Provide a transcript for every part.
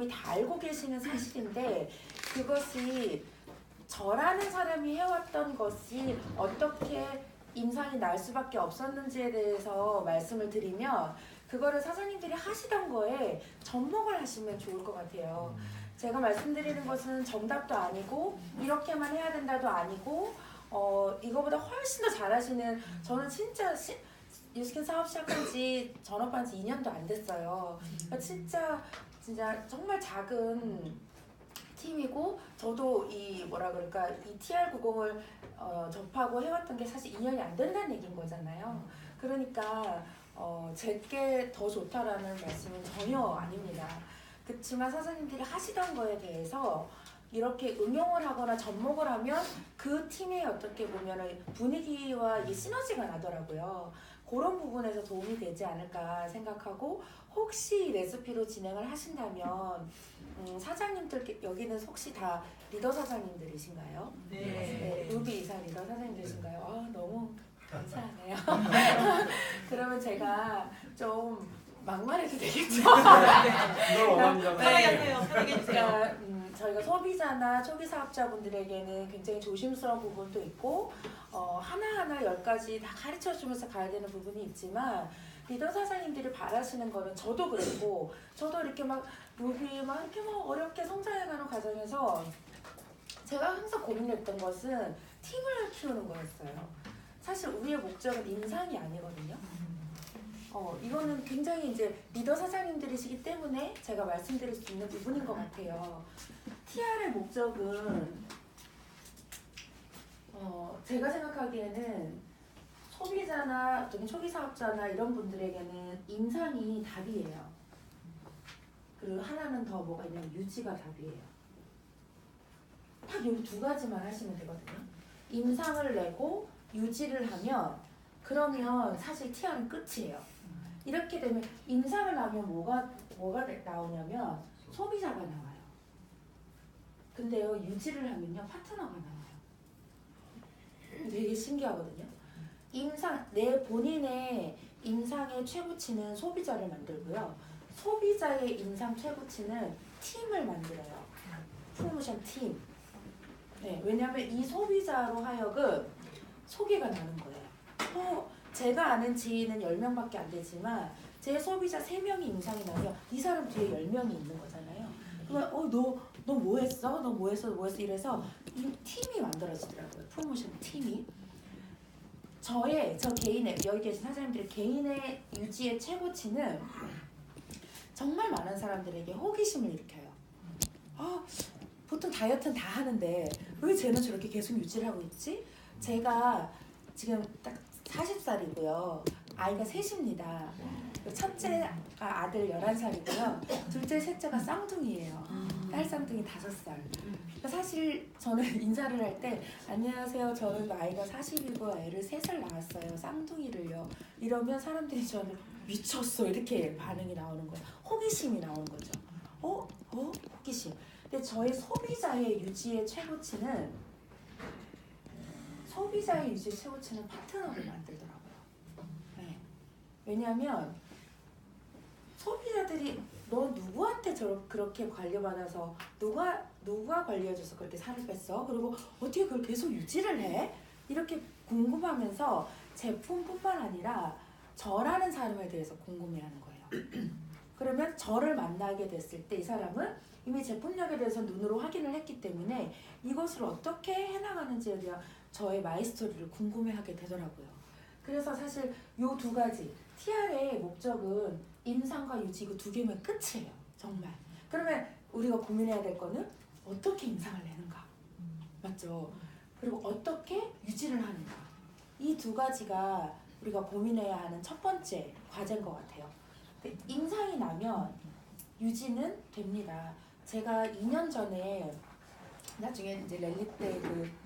다 알고 계시는 사실인데 그것이 저라는 사람이 해왔던 것이 어떻게 임상이 날 수밖에 없었는지에 대해서 말씀을 드리면 그거를 사장님들이 하시던 거에 접목을 하시면 좋을 것 같아요. 제가 말씀드리는 것은 정답도 아니고 이렇게만 해야 된다도 아니고 이거보다 훨씬 더 잘하시는 저는 진짜 유스킨 사업 시작한 지 전업한 지 2년도 안 됐어요. 그러니까 진짜 정말 작은 팀이고 저도 이 TR90을 접하고 해왔던 게 사실 2년이 안 된다는 얘기인 거잖아요. 그러니까 제게 더 좋다라는 말씀은 전혀 아닙니다. 그렇지만 사장님들이 하시던 거에 대해서 이렇게 응용을 하거나 접목을 하면 그 팀의 어떻게 보면 분위기와 이 시너지가 나더라고요. 그런 부분에서 도움이 되지 않을까 생각하고 혹시 레시피로 진행을 하신다면 사장님들 여기는 혹시 다 리더 사장님들이신가요? 네. 루비 이사 리더 사장님들이신가요? 아, 너무 감사하네요. 그러면 제가 좀 막말해도 되겠죠? 이걸 원합니다. 편하게 해주세요. 그러니까 저희가 소비자나 초기 사업자분들에게는 굉장히 조심스러운 부분도 있고 하나하나 10가지 다 가르쳐주면서 가야 되는 부분이 있지만 리더 사장님들이 바라시는 거는 저도 그랬고 저도 이렇게 막 루비 막 이렇게 막 어렵게 성장해가는 과정에서 제가 항상 고민했던 것은 팀을 키우는 거였어요. 사실 우리의 목적은 임상이 아니거든요. 이거는 굉장히 이제 리더 사장님들이시기 때문에 제가 말씀드릴 수 있는 부분인 것 같아요. TR의 목적은 제가 생각하기에는 소비자나 초기 사업자나 이런 분들에게는 임상이 답이에요. 그리고 하나는 더 뭐가 있냐면 유지가 답이에요. 딱 여기 두 가지만 하시면 되거든요. 임상을 내고 유지를 하면 그러면 사실 TR은 끝이에요. 이렇게 되면 임상을 나면 뭐가 나오냐면 소비자가 나와요. 근데요 유지를 하면요 파트너가 나와요. 되게 신기하거든요. 내 본인의 임상의 최고치는 소비자를 만들고요. 소비자의 임상 최고치는 팀을 만들어요. 프로모션 팀. 네, 왜냐하면 이 소비자로 하여금 소개가 나는 거예요. 제가 아는 지인은 10명밖에 안 되지만 제 소비자 3명이 임상이 나면 이 사람 뒤에 10명이 있는 거잖아요. 그러면 너 뭐 했어? 너 뭐 했어? 이래서 이 팀이 만들어지더라고요. 프로모션 팀이. 저 개인의 여기 계신 사장님들의 개인의 유지의 최고치는 정말 많은 사람들에게 호기심을 일으켜요. 보통 다이어트는 다 하는데 왜 쟤는 저렇게 계속 유지를 하고 있지? 제가 지금 딱 40살이고요. 아이가 셋입니다. 첫째가 아들 11살이고요. 둘째, 셋째가 쌍둥이에요. 딸 쌍둥이 5살. 사실 저는 인사를 할 때 안녕하세요. 저는 아이가 40이고 애를 3살 낳았어요. 쌍둥이를요. 이러면 사람들이 저는 미쳤어. 이렇게 반응이 나오는 거예요. 호기심이 나오는 거죠. 호기심. 근데 저의 소비자의 유지의 최고치는 파트너를 만들더라고요. 네. 왜냐하면 소비자들이 너 누구한테 그렇게 관리받아서 누가 관리해줘서 그렇게 살을 뺐어? 그리고 어떻게 그걸 계속 유지를 해? 이렇게 궁금하면서 제품뿐만 아니라 저라는 사람에 대해서 궁금해하는 거예요. 그러면 저를 만나게 됐을 때 이 사람은 이미 제품력에 대해서 눈으로 확인을 했기 때문에 이것을 어떻게 해나가는지에 대한 저의 마이스토리를 궁금해하게 되더라고요. 그래서 사실 이 두 가지 TR의 목적은 임상과 유지 그 두 개면 끝이에요. 정말. 그러면 우리가 고민해야 될 거는 어떻게 임상을 내는가. 맞죠? 그리고 어떻게 유지를 하는가. 이 두 가지가 우리가 고민해야 하는 첫 번째 과제인 것 같아요. 임상이 나면 유지는 됩니다. 제가 2년 전에 나중에 이제 랠리 때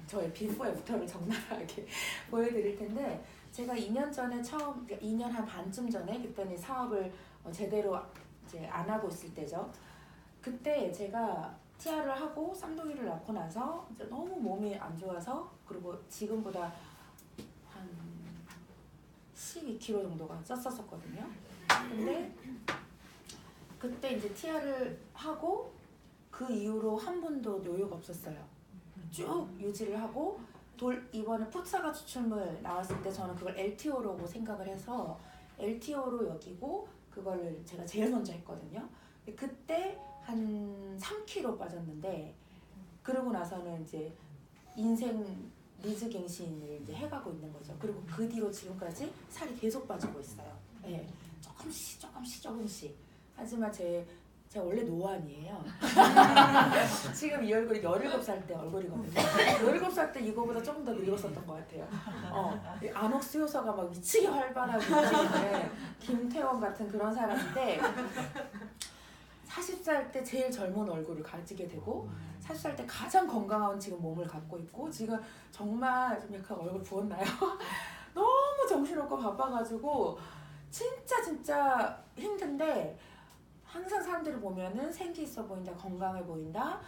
저의 비포 애프터를 적나라하게 보여드릴 텐데 제가 2년 전에 2년 한 반쯤 전에 그때는 사업을 제대로 이제 안 하고 있을 때죠. 그때 제가 TR을 하고 쌍둥이를 낳고 나서 이제 너무 몸이 안 좋아서 그리고 지금보다 한 12kg 정도가 쪘었거든요. 근데 그때 이제 TR을 하고 그 이후로 한 번도 요요가 없었어요. 쭉 유지를 하고 이번에 풋사가 추출물 나왔을 때 저는 그걸 LTO라고 생각을 해서 LTO로 여기고 그거를 제가 제일 먼저 했거든요. 그때 한 3kg 빠졌는데 그러고 나서는 이제 인생 리즈갱신을 이제 해가고 있는 거죠. 그리고 그 뒤로 지금까지 살이 계속 빠지고 있어요. 네, 조금씩. 하지만 제 원래 노안이에요. 지금 이 얼굴이 17살 때 얼굴이거든요. 17살 때 이거보다 조금 더 늙었었던 것 같아요. 안옥수 효서가 막 미치게 활발하게 움직이는 김태원 같은 그런 사람인데 40살 때 제일 젊은 얼굴을 가지게 되고 40살 때 가장 건강한 지금 몸을 갖고 있고 지금 정말 좀 약간 얼굴 부었나요? 너무 정신없고 바빠가지고 진짜 힘든데 항상 사람들을 보면은 생기 있어 보인다, 건강해 보인다,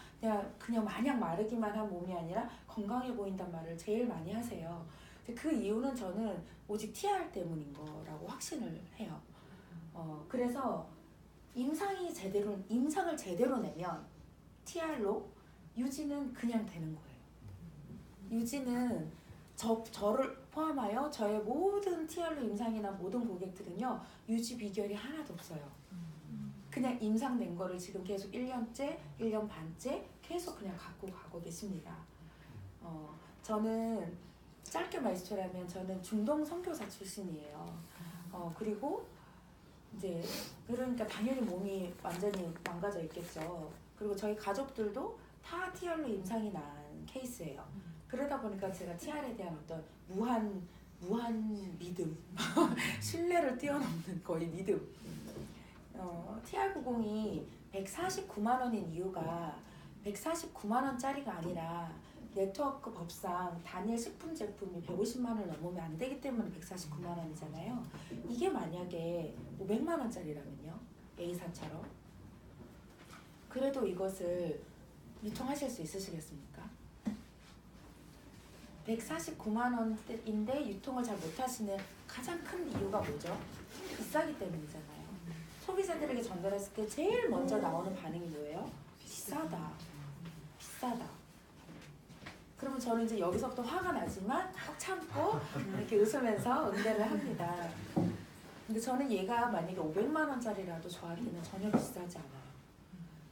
그냥 마냥 마르기만 한 몸이 아니라 건강해 보인단 말을 제일 많이 하세요. 그 이유는 저는 오직 TR 때문인 거라고 확신을 해요. 그래서 임상을 제대로 내면 TR로 유지는 그냥 되는 거예요. 유지는 저를 포함하여 저의 모든 TR로 임상이나 모든 고객들은요 유지 비결이 하나도 없어요. 그냥 임상된 거를 지금 계속 1년째, 1년 반째 계속 그냥 갖고 가고 계십니다. 저는 짧게 말씀드리면 저는 중동 선교사 출신이에요. 그리고 이제 그러니까 당연히 몸이 완전히 망가져 있겠죠. 그리고 저희 가족들도 다 TR로 임상이 난 케이스예요. 그러다 보니까 제가 TR에 대한 어떤 무한 믿음, 신뢰를 뛰어넘는 거의 믿음. TR90이 149만 원인 이유가 149만 원짜리가 아니라 네트워크 법상 단일 식품 제품이 150만 원을 넘으면 안 되기 때문에 149만 원이잖아요. 이게 만약에 500만 원짜리라면요. A사처럼. 그래도 이것을 유통하실 수 있으시겠습니까? 149만 원인데 유통을 잘 못하시는 가장 큰 이유가 뭐죠? 비싸기 때문이잖아요. 소비자들에게 전달했을 때 제일 먼저 나오는 반응이 뭐예요? 비싸다. 그러면 저는 이제 여기서부터 화가 나지만 꼭 참고 이렇게 웃으면서 응대를 합니다. 근데 저는 얘가 만약에 500만 원짜리라도 저한테는 전혀 비싸지 않아요.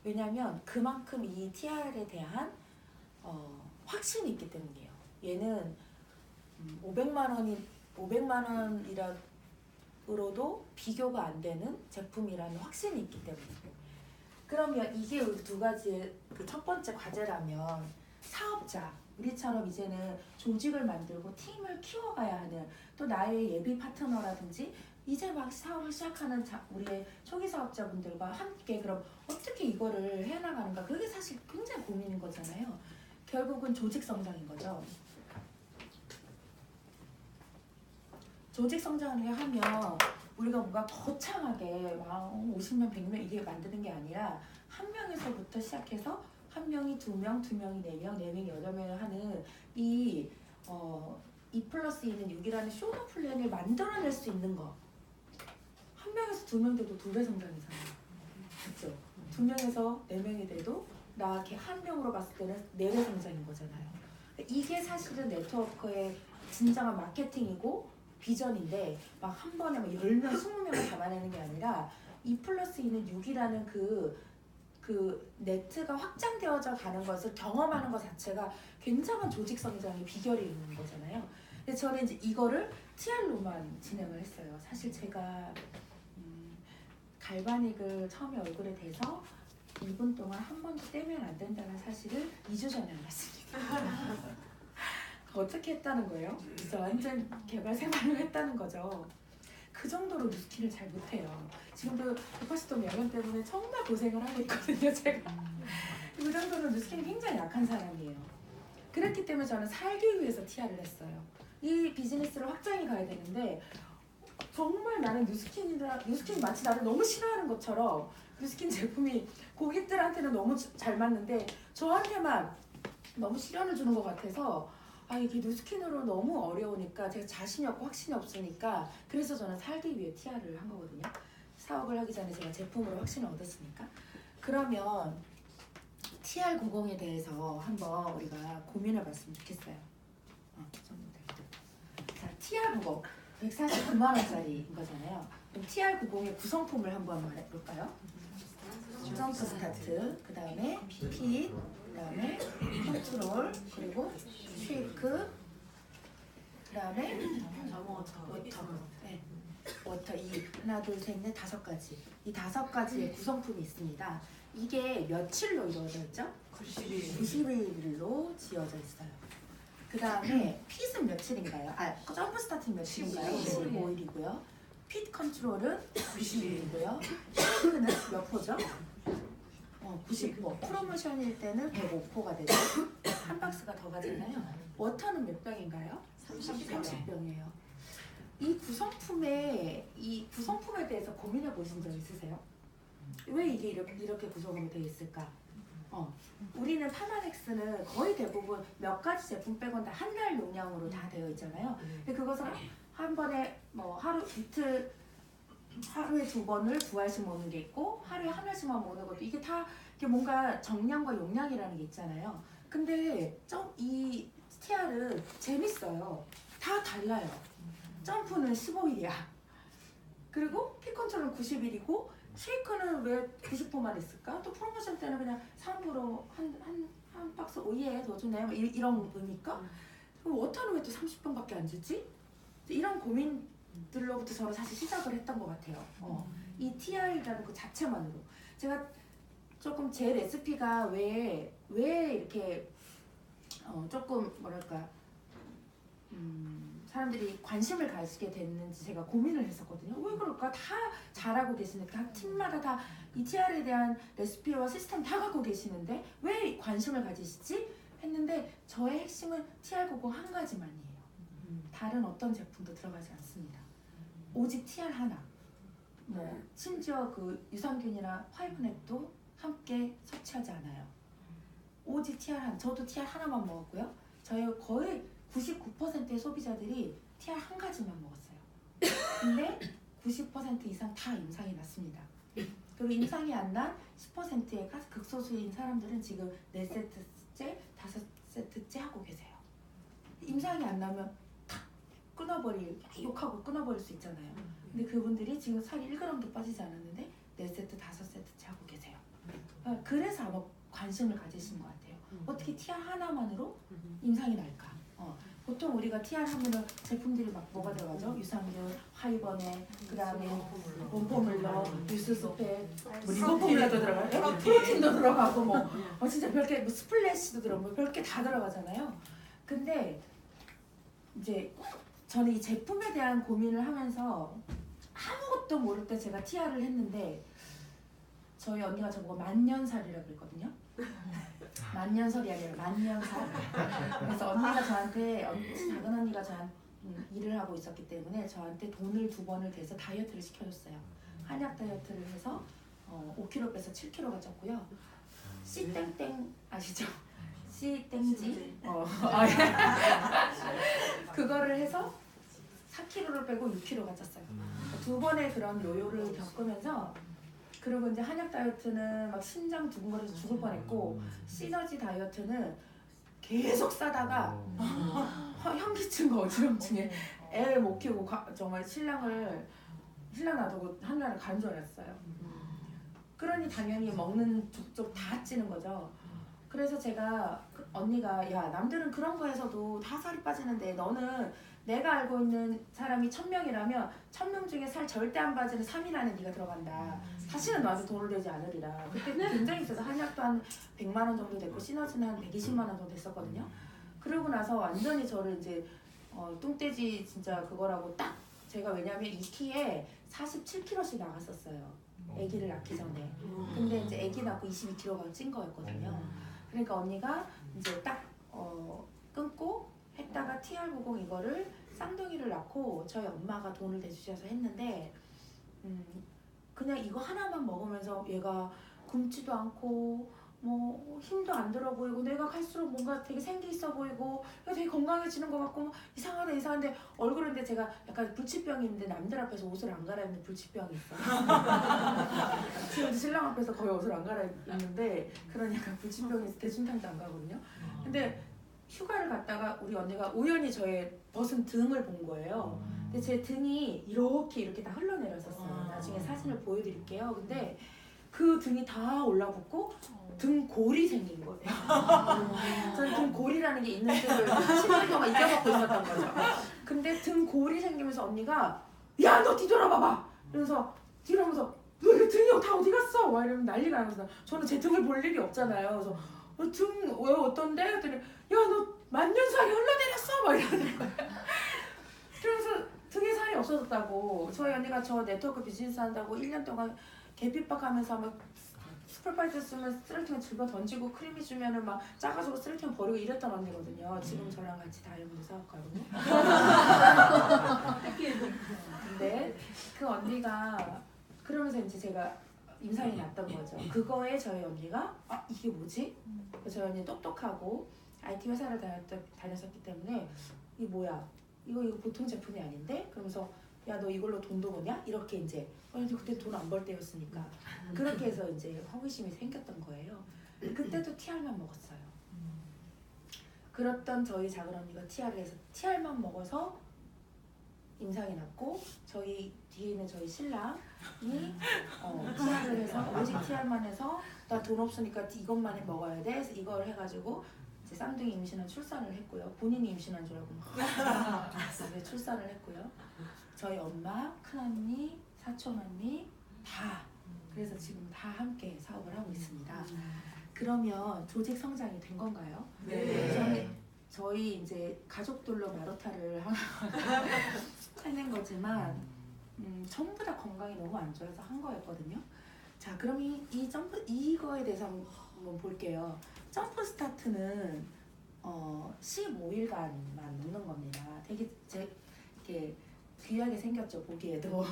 왜냐하면 그만큼 이 TR에 대한 확신이 있기 때문이에요. 얘는 500만 원이라도 비교가 안 되는 제품이라는 확신이 있기 때문이에요. 그러면 이게 우리 두 가지의 그 첫 번째 과제라면 사업자, 우리처럼 이제는 조직을 만들고 팀을 키워가야 하는 또 나의 예비 파트너라든지 이제 막 사업을 시작하는 우리의 초기 사업자분들과 함께 그럼 어떻게 이거를 해나가는가 그게 사실 굉장히 고민인 거잖아요. 결국은 조직 성장인 거죠. 조직 성장을 하면 우리가 뭔가 거창하게 막 50명, 100명 이게 만드는 게 아니라 한 명에서부터 시작해서 한 명이 2명, 2명이 4명, 4명이 8명을 하는 이 2+2는 6이라는 쇼더 플랜을 만들어낼 수 있는 거. 한 명에서 2명 돼도 2배 성장이잖아요. 그렇죠? 2명에서 4명이 돼도 나 한 명으로 봤을 때는 4배 성장인 거잖아요. 이게 사실은 네트워크의 진정한 마케팅이고 비전인데 막 한 번에 막 10명, 20명을 담아내는 게 아니라 2+2는 6이라는 그 네트가 확장되어져 가는 것을 경험하는 것 자체가 굉장한 조직 성장의 비결이 있는 거잖아요. 근데 저는 이제 이거를 TR로만 진행을 했어요. 사실 제가 갈바닉을 처음에 얼굴에 대서 2분 동안 한 번도 떼면 안 된다는 사실을 2주 전에 알았습니다. 어떻게 했다는 거예요? 그래서 완전 개발 생활을 했다는 거죠. 그 정도로 뉴스킨을 잘 못해요. 지금도 180도 영양 때문에 정말 고생을 하고 있거든요, 제가. 그 정도로 뉴스킨이 굉장히 약한 사람이에요. 그렇기 때문에 저는 살기 위해서 TR을 했어요. 이 비즈니스를 확장해 가야 되는데 정말 나는 뉴스킨 마치 나를 너무 싫어하는 것처럼 뉴스킨 제품이 고객들한테는 너무 잘 맞는데 저한테만 너무 시련을 주는 것 같아서 이게 뉴스킨으로 너무 어려우니까 제가 자신이 없고 확신이 없으니까 그래서 저는 살기 위해 TR을 한 거거든요. 사업을 하기 전에 제가 제품으로 확신을 얻었으니까. 그러면 TR90에 대해서 한번 우리가 고민해 봤으면 좋겠어요. 자, TR90 149만 원짜리인 거잖아요. 그럼 TR90의 구성품을 한번 말해볼까요? 점프 스타트, 그 다음에 핏, 그 다음에 컨트롤, 그리고 쉐이크, 그 다음에 워터. 네. 워터 이 하나 둘 셋 넷 다섯 가지. 이 다섯 가지의 구성품이 있습니다. 이게 며칠로 이루어져 있죠? 90일로 지어져 있어요. 그 다음에 핏은 며칠인가요? 점프 스타트는 며칠인가요? 15일이고요. 핏 컨트롤은 90일이고요. 쉐이크는 몇 포죠? 90포. 프로모션일 때는 105포가 되죠. 한 박스가 더 가잖아요. 워터는 몇 병인가요? 30병이에요. 이 구성품에 대해서 고민해 보신 적 있으세요? 왜 이게 이렇게 구성이 되어 있을까? 우리는 파마넥스는 거의 대부분 몇 가지 제품 빼곤 다 한 달 용량으로 다 되어 있잖아요. 근데 그것은 한 번에 뭐 하루에 2번을 2알씩 먹는 게 있고 하루에 하나씩만 먹는 것도 이게 다 이게 뭔가 정량과 용량이라는 게 있잖아요. 근데 이 TR은 재밌어요. 다 달라요. 점프는 15일이야. 그리고 핏 컨트롤은 90일이고 쉐이크는 왜 90%만 있을까? 또 프로모션 때는 그냥 3% 한 박스 오이에 더 주네 이런 의미일까? 그럼 워터는 왜 또 30병밖에 안 주지? 이런 고민들로부터 저는 사실 시작을 했던 것 같아요. 이 TR이라는 그 자체만으로 제가 조금 제 레시피가 왜 이렇게 조금 뭐랄까 사람들이 관심을 가지게 됐는지 제가 고민을 했었거든요. 왜 그럴까? 다 잘하고 계시는데 각 팀마다 다 이 TR에 대한 레시피와 시스템 다 갖고 계시는데 왜 관심을 가지시지? 했는데 저의 핵심은 TR90 한 가지만이에요. 다른 어떤 제품도 들어가지 않습니다. 오직 TR 하나. 심지어 그 유산균이나 화이브넷도 함께 섭취하지 않아요. 오직 TR 하나. 저도 TR 하나만 먹었고요. 저희 거의 99%의 소비자들이 TR 한 가지만 먹었어요. 근데 90% 이상 다 임상이 났습니다. 그리고 임상이 안 난 10%의 극소수인 사람들은 지금 4세트째, 5세트째 하고 계세요. 임상이 안 나면 탁 욕하고 끊어버릴 수 있잖아요. 근데 그분들이 지금 살이 1g도 빠지지 않았는데 4세트, 5세트째 하고 계세요. 그래서 아마 관심을 가지신 것 같아요. 어떻게 TR 하나만으로 임상이 날까? 보통 우리가 TR 하면은 제품들이 막 뭐가 들어가죠? 유산균, 하이버넷, 그 다음에 원포뮬러, 유스스펙, 리보포뮬러도 들어가요. 프로틴도 들어가고 진짜 별게 뭐 스플래시도 들어가고 별게 다 들어가잖아요. 근데 이제 저는 이 제품에 대한 고민을 하면서 아무것도 모를 때 제가 TR을 했는데 저희 언니가 저보고 만년살이라고 그랬거든요. 만년설이 아니라 만년살. 그래서 언니가 저한테 작은 언니가 저한테 일을 하고 있었기 때문에 저한테 돈을 2번을 대서 다이어트를 시켜줬어요. 한약 다이어트를 해서 5kg 빼서 7kg가 쪘고요. 씨땡땡 아시죠? 씨땡지 그거를 해서 4kg를 빼고 6kg가 쪘어요. 2번의 그런 요요를 겪으면서 그리고 이제 한약 다이어트는 막 심장 두근거려서 죽을 뻔했고 시너지 다이어트는 계속 싸다가 현기증과 어지럼증에 애를 못 키우고 정말 신랑 놔두고 한나라를 가는 줄 알았어요. 그러니 당연히 먹는 족족 다 찌는 거죠. 그래서 제가 언니가 야 남들은 그런 거에서도 다 살이 빠지는데 너는 내가 알고 있는 사람이 1000명이라면 1000명 중에 살 절대 안 빠지는 3인 안에 네가 들어간다. 다시는 나한테 돈을 내지 않으리라. 그때 굉장히 있어서 한약도 한 100만 원 정도 됐고 시너지는 한 120만 원 정도 됐었거든요. 그러고 나서 완전히 저를 이제 뚱돼지 진짜 그거라고 딱 제가 왜냐면 이 키에 47kg씩 나갔었어요. 아기를 낳기 전에. 근데 이제 아기 낳고 22kg가 찐 거였거든요. 그러니까 언니가 이제 딱 끊고 했다가 TR90 이거를 쌍둥이를 낳고 저희 엄마가 돈을 대주셔서 했는데 그냥 이거 하나만 먹으면서 얘가 굶지도 않고 뭐 힘도 안 들어 보이고 내가 갈수록 뭔가 되게 생기 있어 보이고 되게 건강해지는 것 같고 뭐 이상하다 이상한데 얼굴인데 제가 약간 불치병이 있는데 남들 앞에서 옷을 안 갈아입는 불치병이 있어요. 지금 신랑 앞에서 거의 옷을 안 갈아입는데 그런 약간 불치병이 있어 대중탕도 안 가거든요. 근데 휴가를 갔다가 우리 언니가 우연히 저의 벗은 등을 본 거예요. 근데 제 등이 이렇게 다 흘러내렸었어요. 나중에 사진을 보여드릴게요. 근데 그 등이 다 올라붙고 등골이 생긴 거예요. 저는 등골이라는 게 있는 줄을 10년 동안 잊어먹고 있었던 거죠. 근데 등골이 생기면서 언니가 야 너 뒤돌아봐봐! 이러면서 뒤돌아보면서 너 이거 등이 다 어디 갔어? 막 이러면 난리가 나면서 저는 제 등을 볼 일이 없잖아요. 그래서 등 왜 어떤데? 했더니 야 너 만년살이 흘러내렸어! 막 이러는 거예요. 그러면서 등에 살이 없어졌다고. 저희 언니가 저 네트워크 비즈니스 한다고 1년 동안 계피박하면서 막 스프레파이트 쓰면 쓰레기통 집어 던지고 크림이 주면은 막 작아지고 쓰레기통 버리고 이랬던 언니거든요. 지금 저랑 같이 다이아몬드 사업가거든요. 근데 그 언니가 그러면서 이제 제가 임상이 났던 거죠. 그거에 저희 언니가 아 이게 뭐지? 저희 언니 똑똑하고 IT 회사를 다녔었기 때문에 이게 뭐야? 이거 보통 제품이 아닌데? 그러면서 야 너 이걸로 돈도 버냐? 이렇게 이제 근데 그때 돈 안 벌 때였으니까 그렇게 해서 이제 호기심이 생겼던 거예요. 그때도 TR만 먹었어요. 그랬던 저희 작은 언니가 TR을 해서 TR만 먹어서 임상이 났고 저희 뒤에 있는 저희 신랑이 TR을 해서 오직 TR만 해서 나 돈 없으니까 이것만 먹어야 돼. 그래서 이걸 해가지고 이제 쌍둥이 임신한 출산을 했고요. 본인이 임신한 줄 알고 네, 출산을 했고요. 저희 엄마, 큰언니, 사촌언니 다 그래서 지금 다 함께 사업을 하고 있습니다. 그러면 조직 성장이 된 건가요? 네. 저희 이제 가족들로 마루타를 해낸 거지만 전부 다 건강이 너무 안 좋아서 한 거였거든요. 자, 그럼 이 점프 이거에 대해서 한번 볼게요. 점프 스타트는 15일간만 먹는 겁니다. 되게 이렇게 귀하게 생겼죠. 보기에도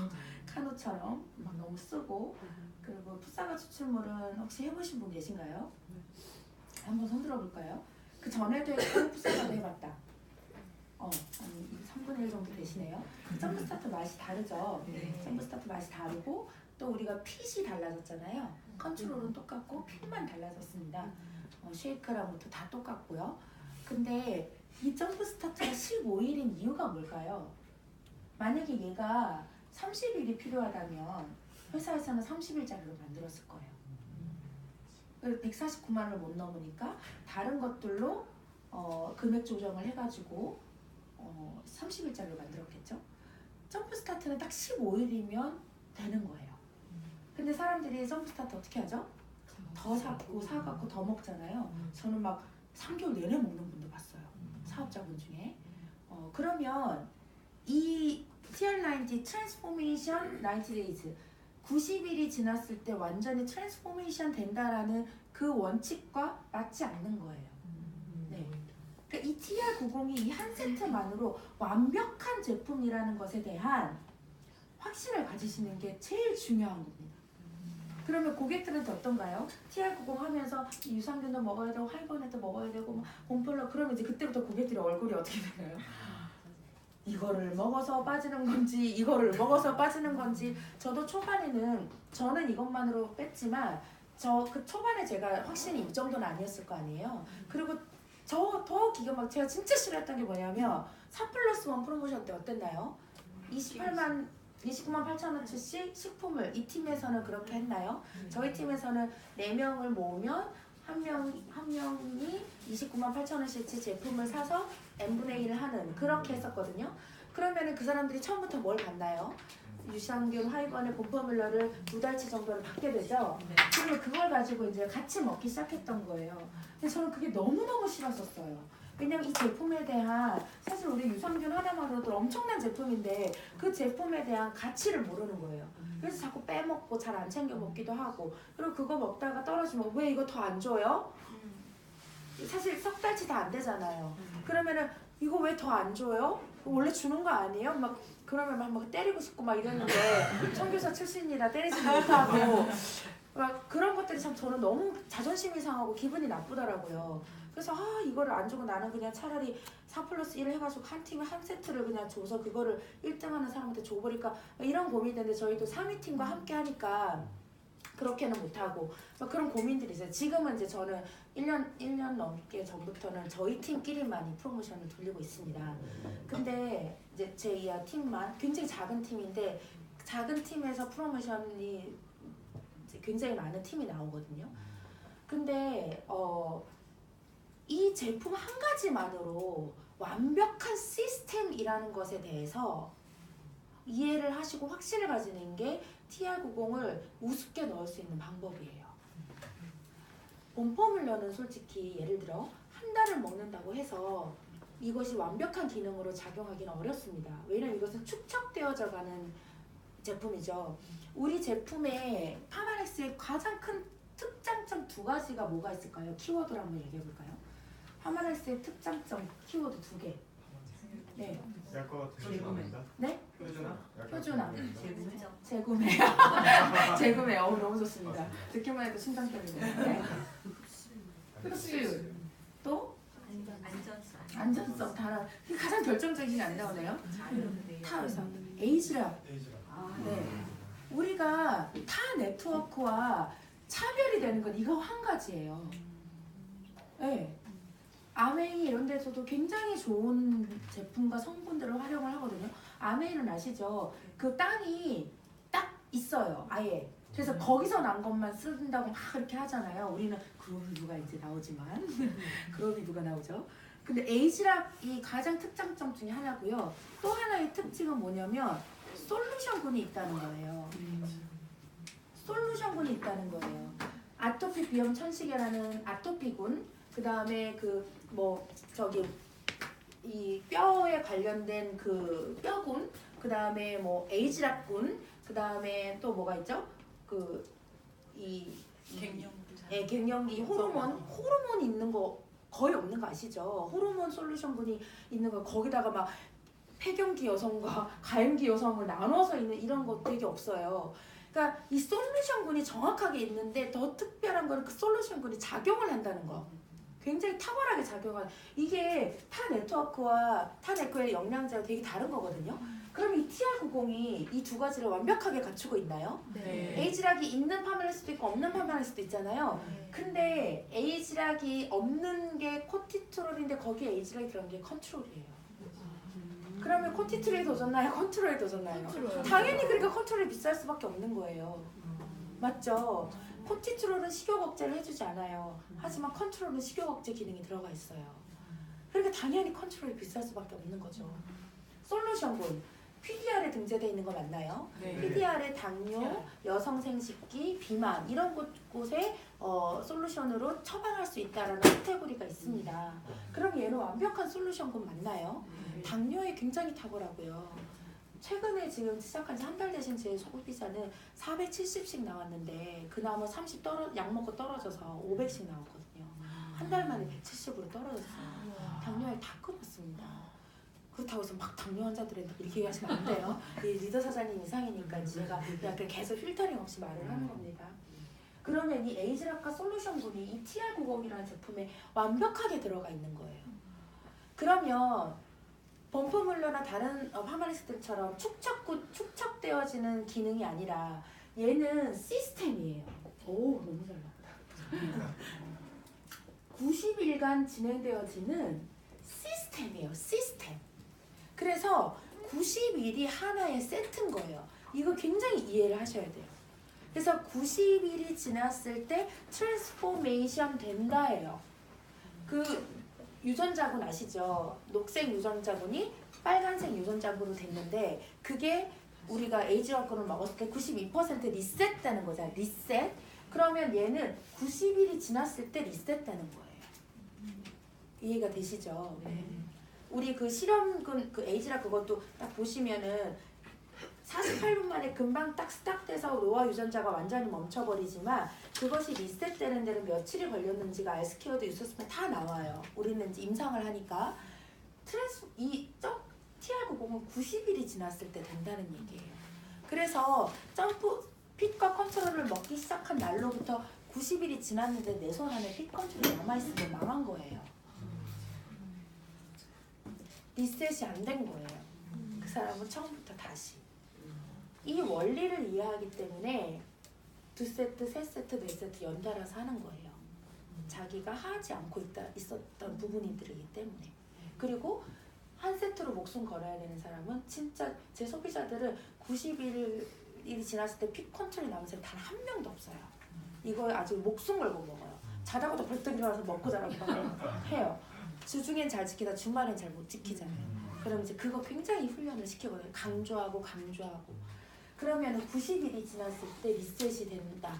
카누처럼 막 너무 쓰고 그리고 풋사과 추출물은 혹시 해보신 분 계신가요? 한번 손 들어볼까요? 그 전에도 했고 풋사과도 해봤다. 한 3분의 1 정도 되시네요. 점프 스타트 맛이 다르죠. 점프 스타트 맛이 다르고 또 우리가 핏이 달라졌잖아요. 컨트롤은 똑같고 핏만 달라졌습니다. 쉐이크랑부터 다 똑같고요. 근데 이 점프 스타트가 15일인 이유가 뭘까요? 만약에 얘가 30일이 필요하다면 회사에서는 30일짜리로 만들었을 거예요. 149만 원을 못 넘으니까 다른 것들로 금액 조정을 해가지고 30일짜리로 만들었겠죠. 점프 스타트는 딱 15일이면 되는 거예요. 근데 사람들이 점프 스타트 어떻게 하죠? 더 사갖고 더 먹잖아요. 저는 막 3개월 내내 먹는 분도 봤어요. 사업자분 중에. 그러면 이 TR90 트랜스포메이션 90days 90일이 지났을 때 완전히 트랜스포메이션 된다라는 그 원칙과 맞지 않는 거예요. 네. 그러니까 이 TR90이 이 한 세트만으로 완벽한 제품이라는 것에 대한 확신을 가지시는 게 제일 중요한 겁니다. 그러면 고객들한테 어떤가요? TR90 하면서 유산균도 먹어야 되고 활건에도 먹어야 되고 곰플러 그러면 이제 그때부터 고객들의 얼굴이 어떻게 되나요? 이거를 먹어서 빠지는 건지 이거를 먹어서 빠지는 건지 저도 초반에는 저는 이것만으로 뺐지만 그 초반에 제가 확신이 이 정도는 아니었을 거 아니에요. 그리고 더 기가 막 제가 진짜 싫어했던 게 뭐냐면 4+1 프로모션 때 어땠나요? 29만 8천 원치씩 식품을 이 팀에서는 그렇게 했나요? 저희 팀에서는 4명을 모으면 한 명이 29만 8천 원씩 제품을 사서 n분의 1을 하는 그렇게 했었거든요. 그러면은 그 사람들이 처음부터 뭘 받나요? 유산균, 하이번의 봄포뮬러를 2달치 정도를 받게 되죠. 그리고 그걸 가지고 이제 같이 먹기 시작했던 거예요. 근데 저는 그게 너무너무 싫었었어요. 왜냐면 이 제품에 대한 사실 우리 유산균 하나만으로도 엄청난 제품인데 그 제품에 대한 가치를 모르는 거예요. 그래서 자꾸 빼먹고 잘 안 챙겨 먹기도 하고 그리고 그거 먹다가 떨어지면 왜 이거 더 안 줘요? 사실 석 달치 다 안 되잖아요. 그러면은 이거 왜 더 안 줘요? 원래 주는 거 아니에요? 막 그러면 막 때리고 싶고 막 이랬는데 청교사 출신이라 때리지 못하고 그러니까 그런 것들이 참 저는 너무 자존심이 상하고 기분이 나쁘더라고요. 그래서 이거를 안 주고 나는 그냥 차라리 4+1 해가지고 한 팀에 한 세트를 그냥 줘서 그거를 1등하는 사람한테 줘버릴까 이런 고민이 되는데 저희도 3위 팀과 함께 하니까 그렇게는 못하고 그런 고민들이 있어요. 지금은 이제 저는 1년 넘게 전부터는 저희 팀끼리만 이 프로모션을 돌리고 있습니다. 근데 이제 제 이하 팀만 굉장히 작은 팀인데 작은 팀에서 프로모션이 이제 굉장히 많은 팀이 나오거든요. 근데 이 제품 한 가지만으로 완벽한 시스템이라는 것에 대해서 이해를 하시고 확신을 가지는 게 TR90을 우습게 넣을 수 있는 방법이에요. 본포뮬러는 솔직히 예를 들어 한 달을 먹는다고 해서 이것이 완벽한 기능으로 작용하기는 어렵습니다. 왜냐면 이것은 축적되어져 가는 제품이죠. 우리 제품의 파마렉스의 가장 큰 특장점 두 가지가 뭐가 있을까요? 키워드로 한번 얘기해 볼까요? 파마렉스의 특장점 키워드 2개. 네. 약과 재구매입니다. 네? 표준화. 재구매. 재구매. 재구매. 너무 좋습니다. 듣기만 해도 심장 떨리네요. 네. 흡수율. 또? 안전성. 단어. 가장 결정적인 게 안 나오네요. 타에서. 에이지락. 네. 우리가 타 네트워크와 차별이 되는 건 이거 한 가지예요. 네. 아메이 이런 데서도 굉장히 좋은 제품과 성분들을 활용을 하거든요. 아메이는 아시죠? 그 땅이 딱 있어요. 아예. 그래서 거기서 난 것만 쓴다고 막 이렇게 하잖아요. 우리는 그룹이 누가 이제 나오지만 그룹이 누가 나오죠. 근데 에이지락이 가장 특장점 중에 하나고요. 또 하나의 특징은 뭐냐면 솔루션군이 있다는 거예요. 솔루션군이 있다는 거예요. 아토피 비염 천식이라는 아토피군, 그 다음에 이 뼈에 관련된 그 뼈군, 그 다음에 뭐 에이지락군, 그 다음에 또 뭐가 있죠? 갱년기 호르몬 있는 거 거의 없는 거 아시죠? 호르몬 솔루션군이 있는 거 거기다가 막 폐경기 여성과 가임기 여성을 나눠서 있는 이런 거 되게 없어요. 그러니까 이 솔루션군이 정확하게 있는데 더 특별한 거는 그 솔루션군이 작용을 한다는 거. 굉장히 탁월하게 작용하는 이게 타 네트워크의 영양제가 되게 다른 거거든요. 그럼 이 TR90이 이 두 가지를 완벽하게 갖추고 있나요? 네. 에이지락이 있는 파마일 수도 있고 없는 파마일 수도 있잖아요. 근데 에이지락이 없는 게 코티트롤인데 거기에 에이지락이 들어간 게 컨트롤이에요. 그러면 코티트롤이 더 좋나요? 컨트롤이 더 좋나요? 당연히 그러니까 컨트롤이 비쌀 수밖에 없는 거예요. 맞죠? 코티트롤은 식욕 억제를 해주지 않아요. 하지만 컨트롤은 식욕 억제 기능이 들어가 있어요. 그러니까 당연히 컨트롤이 비쌀 수밖에 없는 거죠. 솔루션군 PDR에 등재되어 있는 거 맞나요? 네. PDR에 당뇨, 여성 생식기, 비만 이런 곳에 솔루션으로 처방할 수 있다라는 카테고리가 있습니다. 그럼 얘는 완벽한 솔루션군 맞나요? 당뇨에 굉장히 탁월하고요. 최근에 지금 시작한 지 한 달 되신 제 소비자는 470씩 나왔는데 그나마 30 약 먹고 떨어져서 500씩 나왔거든요. 한 달 만에 170으로 떨어졌어요. 당뇨에 다 끊었습니다. 그렇다고 해서 막 당뇨 환자들한테 이렇게 얘기하시면 안 돼요. 이 리더 사장님 이상이니까 제가 그냥 계속 필터링 없이 말을 하는 겁니다. 그러면 이 에이지락과 솔루션군이 이 TR90이라는 제품에 완벽하게 들어가 있는 거예요. 그러면 범퍼뮬러나 다른 파마리스트처럼 축적되어지는 기능이 아니라 얘는 시스템이에요. 오, 너무 잘 나왔다. 90일간 진행되어지는 시스템이에요. 시스템. 그래서 90일이 하나의 세트인 거예요. 이거 굉장히 이해를 하셔야 돼요. 그래서 90일이 지났을 때 트랜스포메이션 된다예요. 그 유전자군 아시죠? 녹색 유전자군이 빨간색 유전자군으로 됐는데 그게 우리가 에이지워크를 먹었을 때 92% 리셋되는 거잖아요. 리셋. 그러면 얘는 90일이 지났을 때 리셋되는 거예요. 이해가 되시죠? 네. 우리 그 실험군 그 에이지락 그것도 딱 보시면은 48분 만에 금방 딱 스탑돼서 노화 유전자가 완전히 멈춰버리지만 그것이 리셋되는 데는 며칠이 걸렸는지가 알스케어도 유스스면 다 나와요. 우리는 이제 임상을 하니까 TR90은 90일이 지났을 때 된다는 얘기예요. 그래서 핏과 컨트롤을 먹기 시작한 날로부터 90일이 지났는데 내 손 안에 핏 컨트롤이 남아있으면 망한 거예요. 리셋이 안 된 거예요. 그 사람은 처음부터 다시. 이 원리를 이해하기 때문에 2세트, 3세트, 4세트 연달아서 하는 거예요. 자기가 하지 않고 있었던 부분들이기 때문에. 그리고 한 세트로 목숨 걸어야 되는 사람은 진짜 제 소비자들은 90일이 지났을 때 핏 컨트롤이 남은 사람이 단 한 명도 없어요. 이거 아주 목숨 걸고 먹어요. 자다가도 벌떡 일어나서 먹고 자라고 해요. 주중엔 잘 지키다 주말엔 잘 못 지키잖아요. 그럼 이제 그거 굉장히 훈련을 시키거든요. 강조하고 강조하고. 그러면 90일이 지났을 때 리셋이 된다.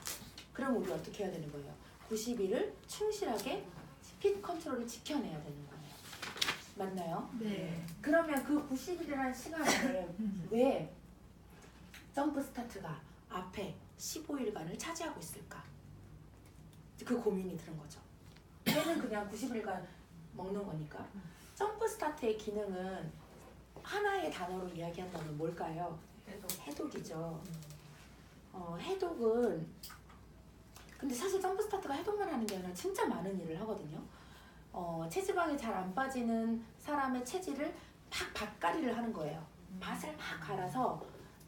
그럼 우리 어떻게 해야 되는 거예요? 90일을 충실하게 핏 컨트롤을 지켜내야 되는 거예요. 맞나요? 네. 그러면 그 90일이라는 시간을 왜 점프 스타트가 앞에 15일간을 차지하고 있을까? 그 고민이 드는 거죠. 얘는 그냥 90일간 먹는 거니까. 점프 스타트의 기능은 하나의 단어로 이야기한다면 뭘까요? 해독이죠. 해독은 근데 사실 점프 스타트가 해독만 하는 게 아니라 진짜 많은 일을 하거든요. 체지방이 잘 안 빠지는 사람의 체질을 막 밭갈이를 하는 거예요. 밭을 막 갈아서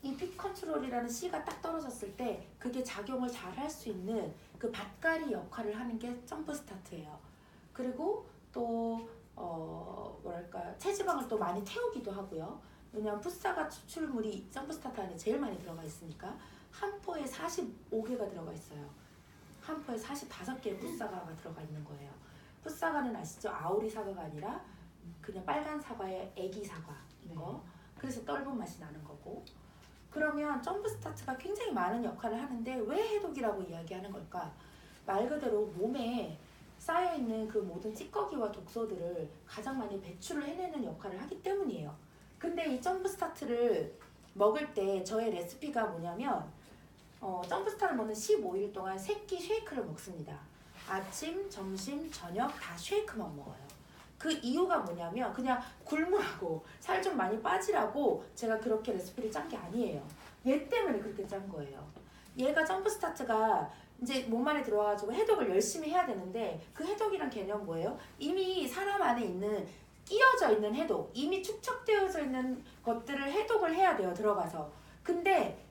이 핏 컨트롤이라는 C가 딱 떨어졌을 때 그게 작용을 잘 할 수 있는 그 밭갈이 역할을 하는 게 점프 스타트예요. 그리고 또 뭐랄까 체지방을 또 많이 태우기도 하고요. 왜냐하면 풋사가 추출물이 점프 스타트 안에 제일 많이 들어가 있으니까 한 포에 45개가 들어가 있어요. 한 포에 45개의 풋사과가 들어가 있는 거예요. 풋사과는 아시죠? 아오리 사과가 아니라 그냥 빨간 사과의 애기 사과인 거. 그래서 떫은 맛이 나는 거고. 그러면 점프 스타트가 굉장히 많은 역할을 하는데 왜 해독이라고 이야기하는 걸까? 말 그대로 몸에 쌓여있는 그 모든 찌꺼기와 독소들을 가장 많이 배출을 해내는 역할을 하기 때문이에요. 근데 이 점프 스타트를 먹을 때 저의 레시피가 뭐냐면 점프 스타트를 먹는 15일 동안 3끼 쉐이크를 먹습니다. 아침, 점심, 저녁 다 쉐이크만 먹어요. 그 이유가 뭐냐면 그냥 굶으라고 살 좀 많이 빠지라고 제가 그렇게 레시피를 짠 게 아니에요. 얘 때문에 그렇게 짠 거예요. 얘가 점프 스타트가 이제 몸 안에 들어와가지고 해독을 열심히 해야 되는데 그 해독이란 개념 뭐예요? 이미 사람 안에 있는 끼어져 있는 해독, 이미 축적되어져 있는 것들을 해독을 해야 돼요. 들어가서. 근데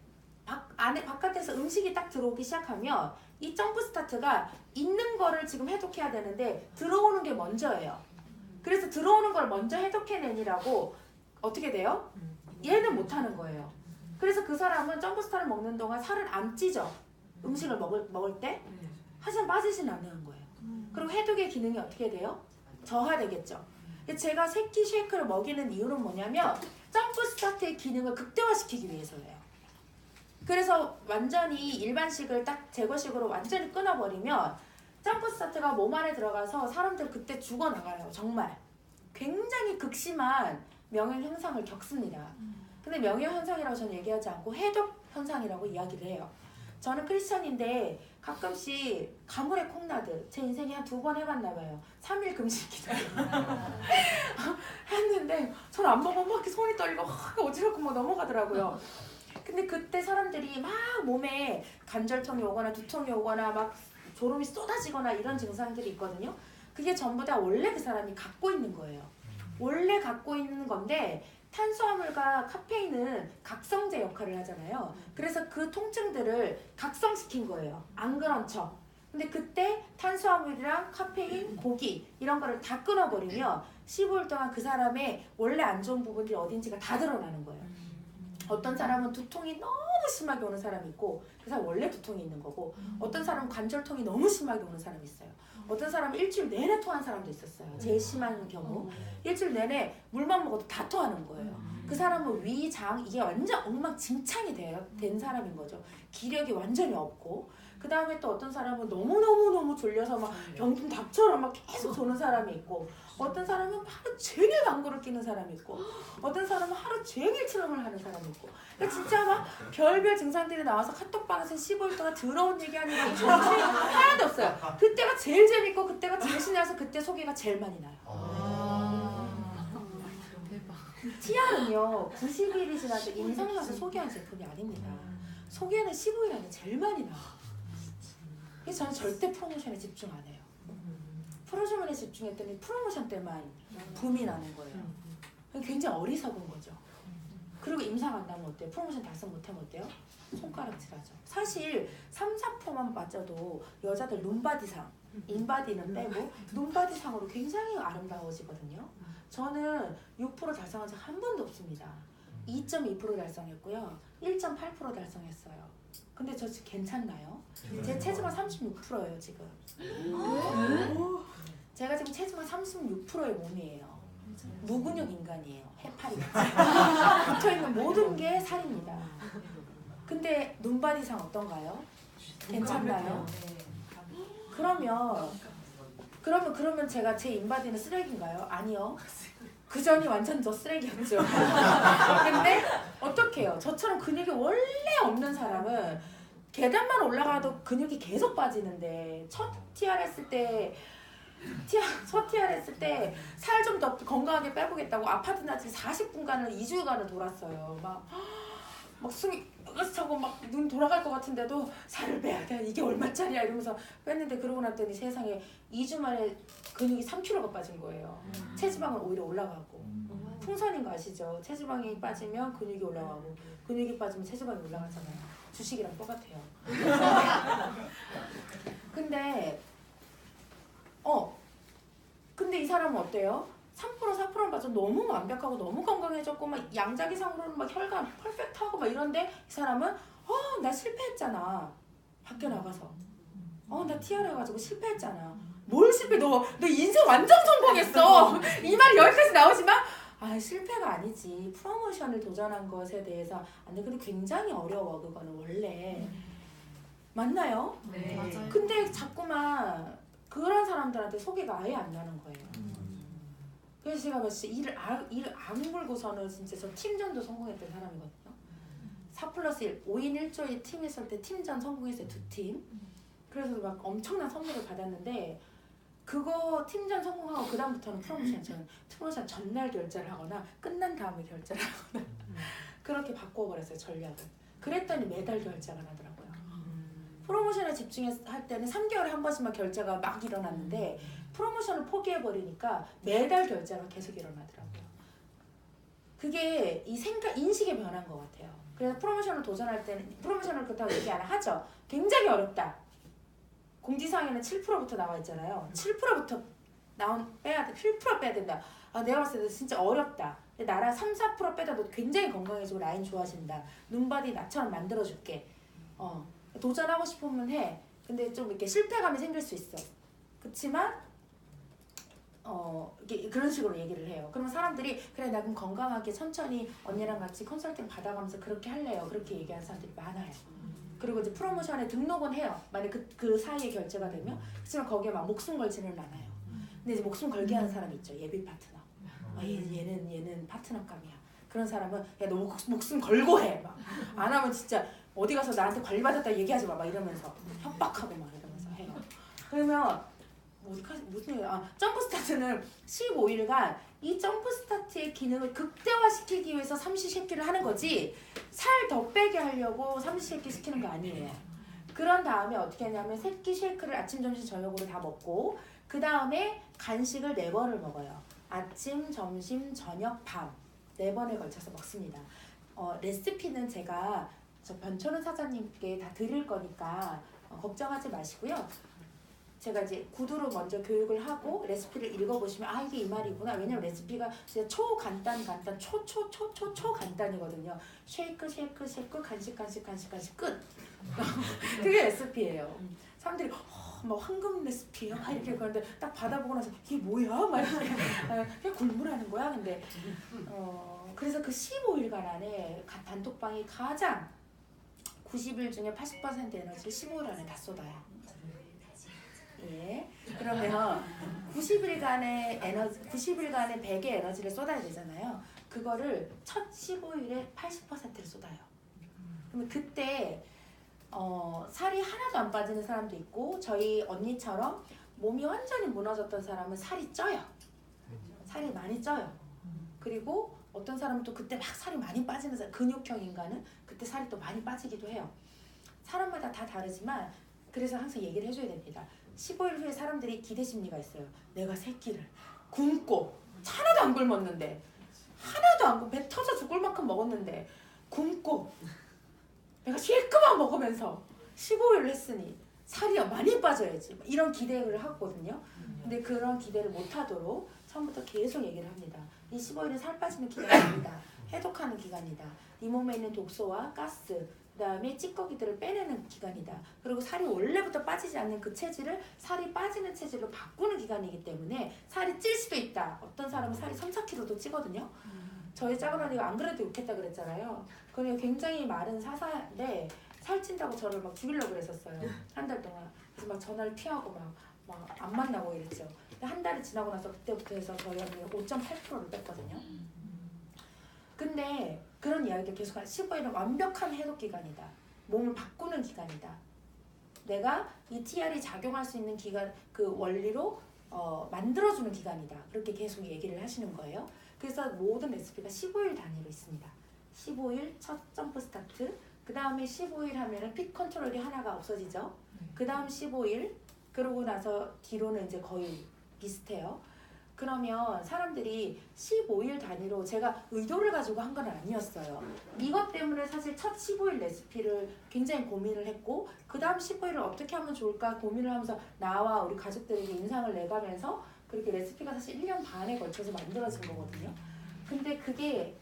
바깥에서 음식이 딱 들어오기 시작하면 이 점프 스타트가 있는 거를 지금 해독해야 되는데 들어오는 게 먼저예요. 그래서 들어오는 걸 먼저 해독해내니라고 어떻게 돼요? 얘는 못하는 거예요. 그래서 그 사람은 점프 스타트를 먹는 동안 살을 안 찌죠. 음식을 먹을 때. 하지만 빠지지는 않는 거예요. 그리고 해독의 기능이 어떻게 돼요? 저하되겠죠. 제가 새끼 쉐이크를 먹이는 이유는 뭐냐면 점프 스타트의 기능을 극대화시키기 위해서예요. 그래서 완전히 일반식을 딱 제거식으로 완전히 끊어버리면 점프 스타트가 몸 안에 들어가서 사람들 그때 죽어나가요. 정말 굉장히 극심한 명형 현상을 겪습니다. 근데 명형 현상이라고 저는 얘기하지 않고 해독 현상이라고 이야기를 해요. 저는 크리스천인데 가끔씩 가물에 콩나드 제 인생에 한 2번 해봤나 봐요. 3일 금식 기도 했는데 전 안 먹으면 막 이렇게 손이 떨리고 어지럽고 막 넘어가더라고요. 근데 그때 사람들이 막 몸에 관절통이 오거나 두통이 오거나 막 졸음이 쏟아지거나 이런 증상들이 있거든요. 그게 전부 다 원래 그 사람이 갖고 있는 거예요. 원래 갖고 있는 건데 탄수화물과 카페인은 각성제 역할을 하잖아요. 그래서 그 통증들을 각성시킨 거예요. 안 그런 척. 근데 그때 탄수화물이랑 카페인, 고기 이런 거를 다 끊어버리면 15일 동안 그 사람의 원래 안 좋은 부분들이 어딘지가 다 드러나는 거예요. 어떤 사람은 두통이 너무 심하게 오는 사람이 있고 그 사람 원래 두통이 있는 거고 어떤 사람은 관절통이 너무 심하게 오는 사람이 있어요. 어떤 사람은 일주일 내내 토한 사람도 있었어요. 제일 심한 경우 일주일 내내 물만 먹어도 다 토하는 거예요. 그 사람은 위, 장 이게 완전 엉망진창이 된 사람인 거죠. 기력이 완전히 없고 그 다음에 또 어떤 사람은 너무너무 졸려서 막 병든 닭처럼 막 계속 도는 사람이 있고 어떤 사람은 하루 종일 방구를 끼는 사람이 있고 어떤 사람은 하루 종일 트럼을 하는 사람이 있고 그러니까 진짜 막 별별 증상들이 나와서 카톡방에서 15일 동안 더러운 얘기하는 게 정신이 하나도 없어요. 그때가 제일 재밌고 그때가 제일 신나서 그때 소개가 제일 많이 나요. TR은요 90일이 지나도 임상나서 소개한 제품이 아닙니다. 소개는 15일 안에 제일 많이 나와. 그래서 저는 절대 프로모션에 집중 안 해요. 프로모션에 집중했더니 프로모션 때만 붐이 나는 거예요. 굉장히 어리석은 거죠. 그리고 임상 안 나면 어때요? 프로모션 달성 못하면 어때요? 손가락질하죠. 사실 3, 4%만 맞춰도 여자들 눈바디상, 인바디는 빼고 눈바디상으로 굉장히 아름다워지거든요. 저는 6% 달성한 적 한 번도 없습니다. 2.2% 달성했고요. 1.8% 달성했어요. 근데 저 지금 괜찮나요? 제 체중은 36%예요 지금. 제가 지금 체중은 36%의 몸이에요. 무근육 인간이에요. 해파리 붙어있는 모든 게 살입니다. 근데 눈바디상 어떤가요? 괜찮나요? 그러면 제가 제 인바디는 쓰레기인가요? 아니요. 그 전이 완전 저 쓰레기였죠. 근데 어떡해요? 저처럼 근육이 원래 없는 사람은 계단만 올라가도 근육이 계속 빠지는데 첫 TR 했을 때 살 좀 더 건강하게 빼보겠다고 아파트 낮에 40분간을 2주간을 돌았어요. 막 숨이 차고 막 눈 돌아갈 것 같은데도 살을 빼야 돼. 이게 얼마짜리야 이러면서 뺐는데 그러고 났더니 세상에 2주 만에 근육이 3kg가 빠진 거예요. 체지방은 오히려 올라가고. 풍선인 거 아시죠? 체지방이 빠지면 근육이 올라가고 근육이 빠지면 체지방이 올라가잖아요. 주식이랑 똑같아요. 근데 이 사람은 어때요? 3% 4%는 맞아 너무 완벽하고 너무 건강해졌고 막 양자기상으로는 막 혈관 퍼펙트하고 막 이런데 이 사람은 나 실패했잖아. 밖에 나가서 나 TR 해가지고 실패했잖아. 뭘 실패? 너 인생 완전 성공했어. 이 말이 여기까지 나오지만 실패가 아니지. 프로모션을 도전한 것에 대해서 근데 굉장히 어려워. 그거는 원래 맞나요? 네. 맞아요. 근데 자꾸만 그런 사람들한테 소개가 아예 안 나는 거예요. 그래서 제가 진짜 일을 악물고서는 진짜 저 팀전도 성공했던 사람이거든요. 4+1, 5인 1조의 팀 있을 때 팀전 성공했어요. 2팀. 그래서 막 엄청난 선물을 받았는데 그거 팀전 성공하고 그 다음부터는 프로모션 전날 결제를 하거나 끝난 다음에 결제를 하거나 그렇게 바꿔버렸어요. 전략을. 그랬더니 매달 결제가 나더라고요. 프로모션에 집중할 때는 3개월에 한 번씩만 결제가 막 일어났는데 프로모션을 포기해버리니까 매달 결제가 계속 일어나더라고요. 그게 이 인식의 변화인 것 같아요. 그래서 프로모션을 도전할 때는 프로모션을 그렇다고 얘기 안 하죠. 굉장히 어렵다. 공지사항에는 7%부터 나와 있잖아요. 7%부터 빼야 돼. 7% 빼야 된다. 내가 봤을 때 진짜 어렵다. 근데 나랑 3, 4% 빼다 너 굉장히 건강해지고 라인 좋아진다. 눈바디 나처럼 만들어줄게. 도전하고 싶으면 해. 근데 좀 이렇게 실패감이 생길 수 있어. 그렇지만 그런 식으로 얘기를 해요. 그러면 사람들이 그래 나 그럼 건강하게 천천히 언니랑 같이 컨설팅 받아가면서 그렇게 할래요. 그렇게 얘기하는 사람들이 많아요. 그리고 이제 프로모션에 등록은 해요. 만약 그 사이에 결제가 되면. 그렇지만 거기에 막 목숨 걸지는 않아요. 근데 이제 목숨 걸게 하는 사람이 있죠. 예비 파트너. 얘는 파트너감이야. 그런 사람은 야 너 목숨 걸고 해. 막 안 하면 진짜 어디 가서 나한테 관리받았다 얘기하지 마. 막 이러면서 협박하고 막 이러면서 해요. 그러면 무슨 얘기야? 점프 스타트는 15일간 이 점프 스타트의 기능을 극대화시키기 위해서 삼시세끼를 하는 거지 살 더 빼게 하려고 삼시세끼 시키는 거 아니에요. 그런 다음에 어떻게 하냐면 새끼 쉐이크를 아침, 점심, 저녁으로 다 먹고 그 다음에 간식을 4번을 먹어요. 아침, 점심, 저녁, 밤 4번에 걸쳐서 먹습니다. 레시피는 제가 저 변철은 사장님께 다 드릴 거니까 걱정하지 마시고요. 제가 이제 구두로 먼저 교육을 하고 레시피를 읽어보시면 이게 이 말이구나. 왜냐면 레시피가 진짜 초간단 초간단이거든요. 쉐이크 간식 끝. 그게 레시피예요. 사람들이 막 황금 레시피야 이렇게 그러는데 딱 받아보고 나서 이게 뭐야? 막 이렇게 그냥 굴물하는 거야. 근데 그래서 그 15일간 안에 단톡방이 가장 90일 중에 80% 에너지를 15일 안에 다 쏟아요. 예. 그러면 90일간의 100의 에너지를 쏟아야 되잖아요. 그거를 첫 15일에 80%를 쏟아요. 그러면 그때 살이 하나도 안 빠지는 사람도 있고 저희 언니처럼 몸이 완전히 무너졌던 사람은 살이 쪄요. 살이 많이 쪄요. 그리고 어떤 사람은 또 그때 막 살이 많이 빠지는 사람, 근육형 인간은 그때 살이 또 많이 빠지기도 해요. 사람마다 다 다르지만 그래서 항상 얘기를 해줘야 됩니다. 15일 후에 사람들이 기대 심리가 있어요. 내가 새끼를 굶고 하나도 안 굶었는데 하나도 안 굶고 배 터져 죽을 만큼 먹었는데 굶고 내가 실컷만 먹으면서 15일을 했으니 살이 많이 빠져야지 이런 기대를 하거든요. 근데 그런 기대를 못하도록 처음부터 계속 얘기를 합니다. 이 15일은 살 빠지는 기간이 아니다. 해독하는 기간이다. 네 몸에 있는 독소와 가스 그 다음에 찌꺼기들을 빼내는 기간이다. 그리고 살이 원래부터 빠지지 않는 그 체질을 살이 빠지는 체질로 바꾸는 기간이기 때문에 살이 찔 수도 있다. 어떤 사람은 살이 3, 4kg도 찌거든요. 저희 작은 언니가 안 그래도 욕했다 그랬잖아요. 그러니까 굉장히 마른 사사인데 살찐다고 저를 막 죽이려고 그랬었어요. 한 달 동안. 그래서 막 전화를 피하고 막 안 만나고 이랬죠. 근데 한 달이 지나고 나서 그때부터 해서 저희 언니가 5.8kg를 뺐거든요. 근데 그런 이야기를 계속 15일은 완벽한 해독 기간이다. 몸을 바꾸는 기간이다. 내가 이 TR이 작용할 수 있는 기간 그 원리로 만들어주는 기간이다. 그렇게 계속 얘기를 하시는 거예요. 그래서 모든 레시피가 15일 단위로 있습니다. 15일 첫 점프 스타트. 그 다음에 15일 하면은 핏 컨트롤이 하나가 없어지죠. 그 다음 15일 그러고 나서 뒤로는 이제 거의 비슷해요. 그러면 사람들이 15일 단위로 제가 의도를 가지고 한 건 아니었어요. 이것 때문에 사실 첫 15일 레시피를 굉장히 고민을 했고 그 다음 15일을 어떻게 하면 좋을까 고민을 하면서 나와 우리 가족들에게 인상을 내가면서 그렇게 레시피가 사실 1년 반에 걸쳐서 만들어진 거거든요. 근데 그게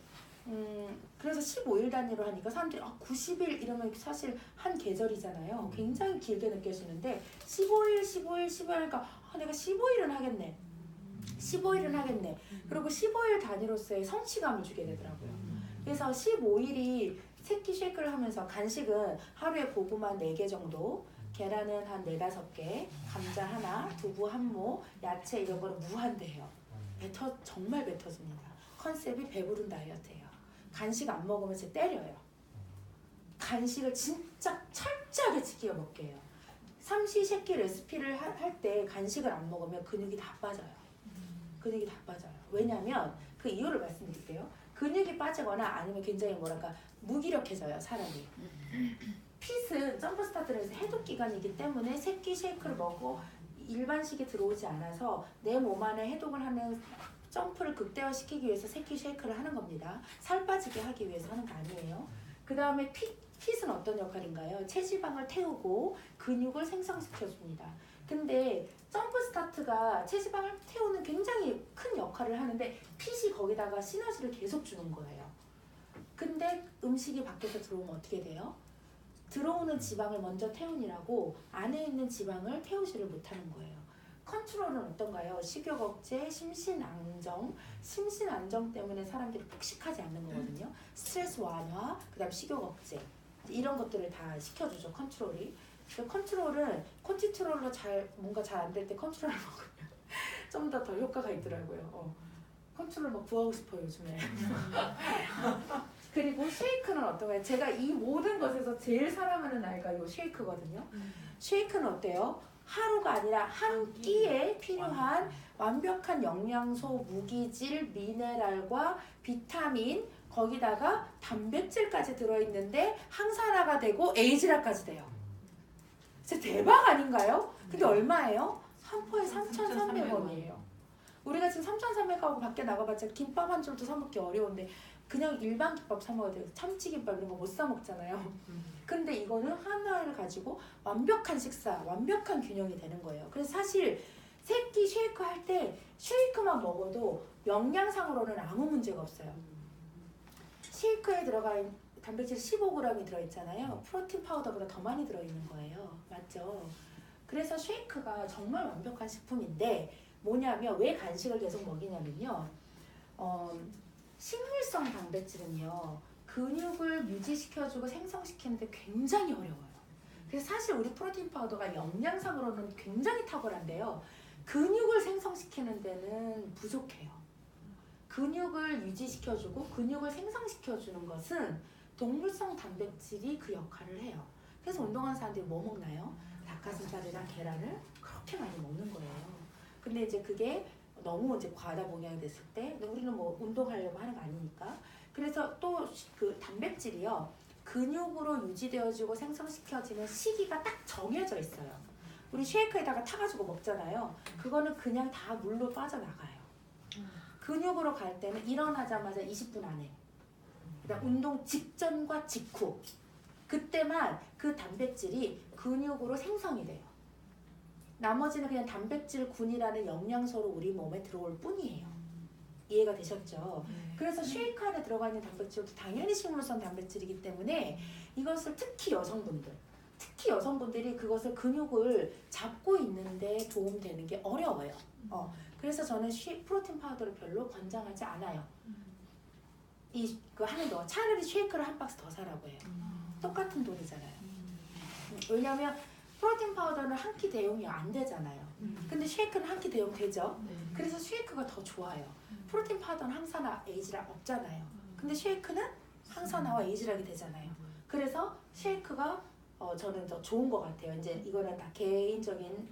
그래서 15일 단위로 하니까 사람들이 90일 이러면 사실 한 계절이잖아요. 굉장히 길게 느껴지는데 15일, 15일, 15일 하니까 내가 15일은 하겠네. 15일은 하겠네. 그리고 15일 단위로서의 성취감을 주게 되더라고요. 그래서 15일이 새끼 쉐이크를 하면서 간식은 하루에 고구마 4개 정도, 계란은 한 4, 5개, 감자 하나, 두부 한 모, 야채 이런 거를 무한대해요. 정말 배 터집니다. 컨셉이 배부른 다이어트예요. 간식 안 먹으면 진짜 때려요. 간식을 진짜 철저하게 지켜 먹게 해요. 삼시세끼 레시피를 할 때 간식을 안 먹으면 근육이 다 빠져요. 근육이 다 빠져요. 왜냐면 그 이유를 말씀드릴게요. 근육이 빠지거나 아니면 굉장히 뭐랄까 무기력해져요 사람이. 핏은 점프 스타트를 해서 해독 기간이기 때문에 새끼 쉐이크를 먹고 일반식이 들어오지 않아서 내 몸 안에 해독을 하는 점프를 극대화시키기 위해서 새끼 쉐이크를 하는 겁니다. 살 빠지게 하기 위해서 하는 거 아니에요. 그 다음에 핏은 어떤 역할인가요? 체지방을 태우고 근육을 생성시켜줍니다. 근데 점프 스타트가 체지방을 태우는 굉장히 큰 역할을 하는데 핏이 거기다가 시너지를 계속 주는 거예요. 근데 음식이 밖에서 들어오면 어떻게 돼요? 들어오는 지방을 먼저 태우느라고 안에 있는 지방을 태우지를 못하는 거예요. 컨트롤은 어떤가요? 식욕 억제, 심신 안정 때문에 사람들이 폭식하지 않는 거거든요. 스트레스 완화, 그다음 식욕 억제 이런 것들을 다 시켜주죠. 컨트롤이. 컨트롤은 콘티트롤로 뭔가 잘 안 될 때 컨트롤을 먹으면 좀 더 효과가 있더라고요. 컨트롤 막 구하고 싶어요 요즘에. 그리고 쉐이크는 어떤가요? 제가 이 모든 것에서 제일 사랑하는 아이가 이 쉐이크거든요. 쉐이크는 어때요? 하루가 아니라 한 끼에 필요한 완벽한 영양소, 무기질, 미네랄과 비타민 거기다가 단백질까지 들어있는데 항산화가 되고 에이즈라까지 돼요. 진짜 대박 아닌가요? 근데 얼마예요? 한 포에 3,300원이에요. 우리가 지금 3,300원하고 밖에 나가봤자 김밥 한 줄도 사 먹기 어려운데 그냥 일반 김밥 사 먹어야 돼요. 참치김밥 이런 거 못 사 먹잖아요. 근데 이거는 하나를 가지고 완벽한 식사, 완벽한 균형이 되는 거예요. 그래서 사실 새끼 쉐이크 할 때 쉐이크만 먹어도 영양상으로는 아무 문제가 없어요. 쉐이크에 들어간 단백질 15g이 들어있잖아요. 프로틴 파우더보다 더 많이 들어있는 거예요. 맞죠? 그래서 쉐이크가 정말 완벽한 식품인데 뭐냐면 왜 간식을 계속 먹이냐면요. 식물성 단백질은요. 근육을 유지시켜주고 생성시키는데 굉장히 어려워요. 그래서 사실 우리 프로틴 파우더가 영양상으로는 굉장히 탁월한데요. 근육을 생성시키는 데는 부족해요. 근육을 유지시켜주고 근육을 생성시켜주는 것은 동물성 단백질이 그 역할을 해요. 그래서 운동하는 사람들이 뭐 먹나요? 닭가슴살이랑 계란을 그렇게 많이 먹는 거예요. 근데 이제 그게 너무 이제 과다 복용이 됐을 때, 근데 우리는 뭐 운동하려고 하는 거 아니니까. 그래서 또 그 단백질이요, 근육으로 유지되어지고 생성시켜지는 시기가 딱 정해져 있어요. 우리 쉐이크에다가 타가지고 먹잖아요. 그거는 그냥 다 물로 빠져나가요. 근육으로 갈 때는 일어나자마자 20분 안에, 그다음 운동 직전과 직후, 그때만 그 단백질이 근육으로 생성이 돼요. 나머지는 그냥 단백질군이라는 영양소로 우리 몸에 들어올 뿐이에요. 이해가 되셨죠? 그래서 쉐이크 안에 들어가 있는 단백질도 당연히 식물성 단백질이기 때문에 이것을 특히 여성분들이 그것을 근육을 잡고 있는데 도움되는 게 어려워요. 그래서 저는 프로틴 파우더를 별로 권장하지 않아요. 그 하는 동안 차라리 쉐이크를 한 박스 더 사라고 해요. 똑같은 돈이잖아요. 왜냐하면 프로틴 파우더는 한 끼 대용이 안 되잖아요. 근데 쉐이크는 한 끼 대용 되죠. 그래서 쉐이크가 더 좋아요. 프로틴 파우더는 항산화, 에이지락 없잖아요. 근데 쉐이크는 항산화와 에이지락이 되잖아요. 그래서 쉐이크가 저는 더 좋은 것 같아요. 이제 이거는 다 개인적인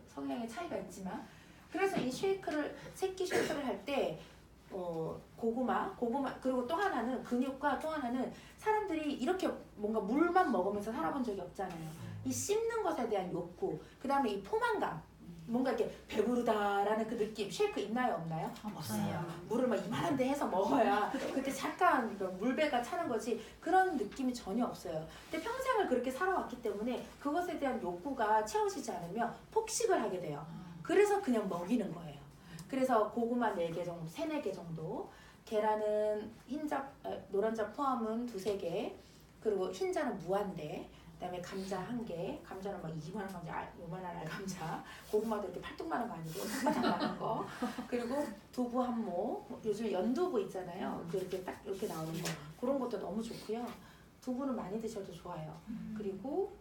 성향의 차이가 있지만, 그래서 이 쉐이크를, 새끼 쉐이크를 할 때 고구마, 그리고 또 하나는 근육과, 또 하나는 사람들이 이렇게 뭔가 물만 먹으면서 살아본 적이 없잖아요. 이 씹는 것에 대한 욕구, 그 다음에 이 포만감, 뭔가 이렇게 배부르다라는 그 느낌, 쉐이크 있나요, 없나요? 없어요. 물을 막 이만한 데 해서 먹어야 그때 잠깐 물배가 차는 거지, 그런 느낌이 전혀 없어요. 근데 평생을 그렇게 살아왔기 때문에 그것에 대한 욕구가 채워지지 않으면 폭식을 하게 돼요. 그래서 그냥 먹이는 거예요. 그래서 고구마 4개 정도, 3, 4개 정도, 계란은 흰자, 노란자 포함은 2, 3개, 그리고 흰자는 무한대, 그다음에 감자 1개, 감자는 막 이만한 감자, 요만한 알감자, 고구마도 이렇게 팔뚝만한 거 아니고 조그만한 거, 그리고 두부 1모, 요즘 연두부 있잖아요. 이렇게 딱 이렇게 나오는 거, 그런 것도 너무 좋고요. 두부는 많이 드셔도 좋아요. 그리고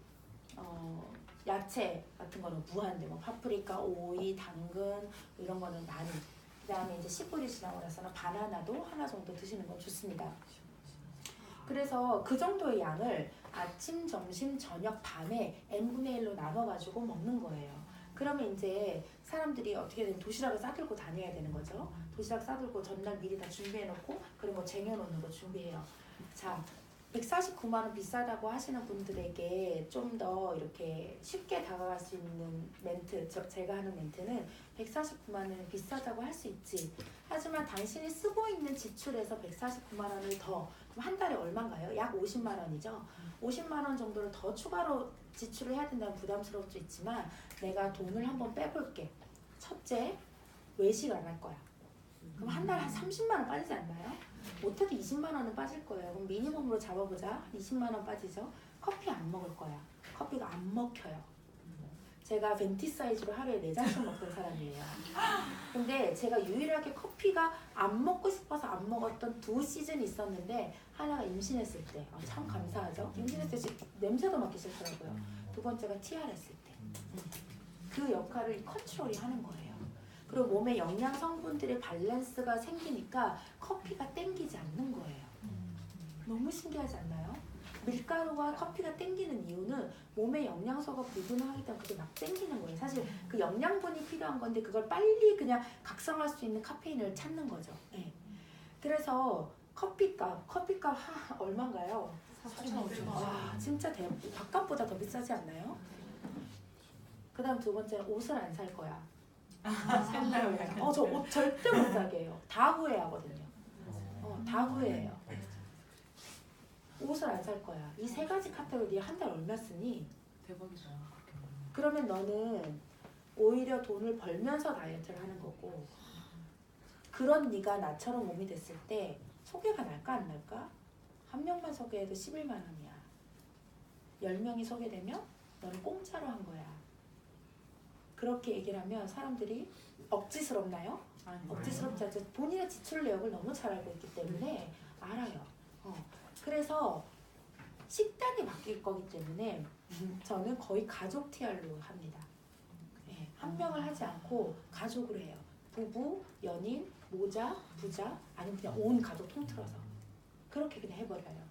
야채 같은 거는 무한대, 뭐 파프리카, 오이, 당근 이런 거는 많이. 그다음에 이제 10분이 지나고 나서는 바나나도 하나 정도 드시는 건 좋습니다. 그래서 그 정도의 양을 아침, 점심, 저녁, 밤에 n분의 1로 나눠가지고 먹는 거예요. 그러면 이제 사람들이 어떻게든 도시락을 싸들고 다녀야 되는 거죠. 도시락 싸들고 전날 미리 다 준비해놓고, 그리고 뭐 쟁여놓는 거 준비해요. 자, 149만 원 비싸다고 하시는 분들에게 좀 더 이렇게 쉽게 다가갈 수 있는 멘트, 제가 하는 멘트는 149만 원은 비싸다고 할 수 있지. 하지만 당신이 쓰고 있는 지출에서 149만 원을 더, 그럼 한 달에 얼마인가요? 약 50만 원이죠. 50만 원 정도를 더 추가로 지출을 해야 된다면 부담스러울 수 있지만, 내가 돈을 한번 빼볼게. 첫째, 외식 안 할 거야. 그럼 한 달에 한 30만 원 빠지지 않나요? 못해도 20만 원은 빠질 거예요. 그럼 미니멈으로 잡아보자. 20만 원 빠지죠. 커피 안 먹을 거야. 커피가 안 먹혀요. 제가 벤티 사이즈로 하루에 4잔씩 먹던 사람이에요. 근데 제가 유일하게 커피가 안 먹고 싶어서 안 먹었던 2시즌이 있었는데, 하나가 임신했을 때, 참 감사하죠. 임신했을 때 냄새도 맡기 싫더라고요. 2번째가 TR했을 때. 그 역할을 컨트롤이 하는 거예요. 그리고 몸에 영양 성분들의 밸런스가 생기니까 커피가 땡기지 않는 거예요. 너무 신기하지 않나요? 밀가루와 커피가 땡기는 이유는 몸에 영양소가 불균형하기 때문에 그게 막 땡기는 거예요. 사실 그 영양분이 필요한 건데 그걸 빨리 그냥 각성할 수 있는 카페인을 찾는 거죠. 네. 그래서 커피값 얼마인가요? 4,500원. 와, 진짜 밥값보다 더 비싸지 않나요? 그 다음 2번째는 옷을 안 살 거야. 저 옷 절대 못 사게 해요. 다 후회하거든요. 다 후회해요. 옷을 안 살 거야. 이 3가지 카테고리 한 달 얼마 쓰니? 대박이죠. 그러면 너는 오히려 돈을 벌면서 다이어트를 하는 거고, 그런 네가 나처럼 몸이 됐을 때 소개가 날까 안 날까? 한 명만 소개해도 11만 원이야. 10명이 소개되면 너는 공짜로 한 거야. 그렇게 얘기를 하면 사람들이 억지스럽나요? 억지스럽지 않죠. 본인의 지출 내역을 너무 잘 알고 있기 때문에 알아요. 그래서 식단이 바뀔 거기 때문에 저는 거의 가족 TR로 합니다. 네, 한 명을 하지 않고 가족으로 해요. 부부, 연인, 모자, 부자, 아니면 그냥 온 가족 통틀어서 그렇게 그냥 해버려요.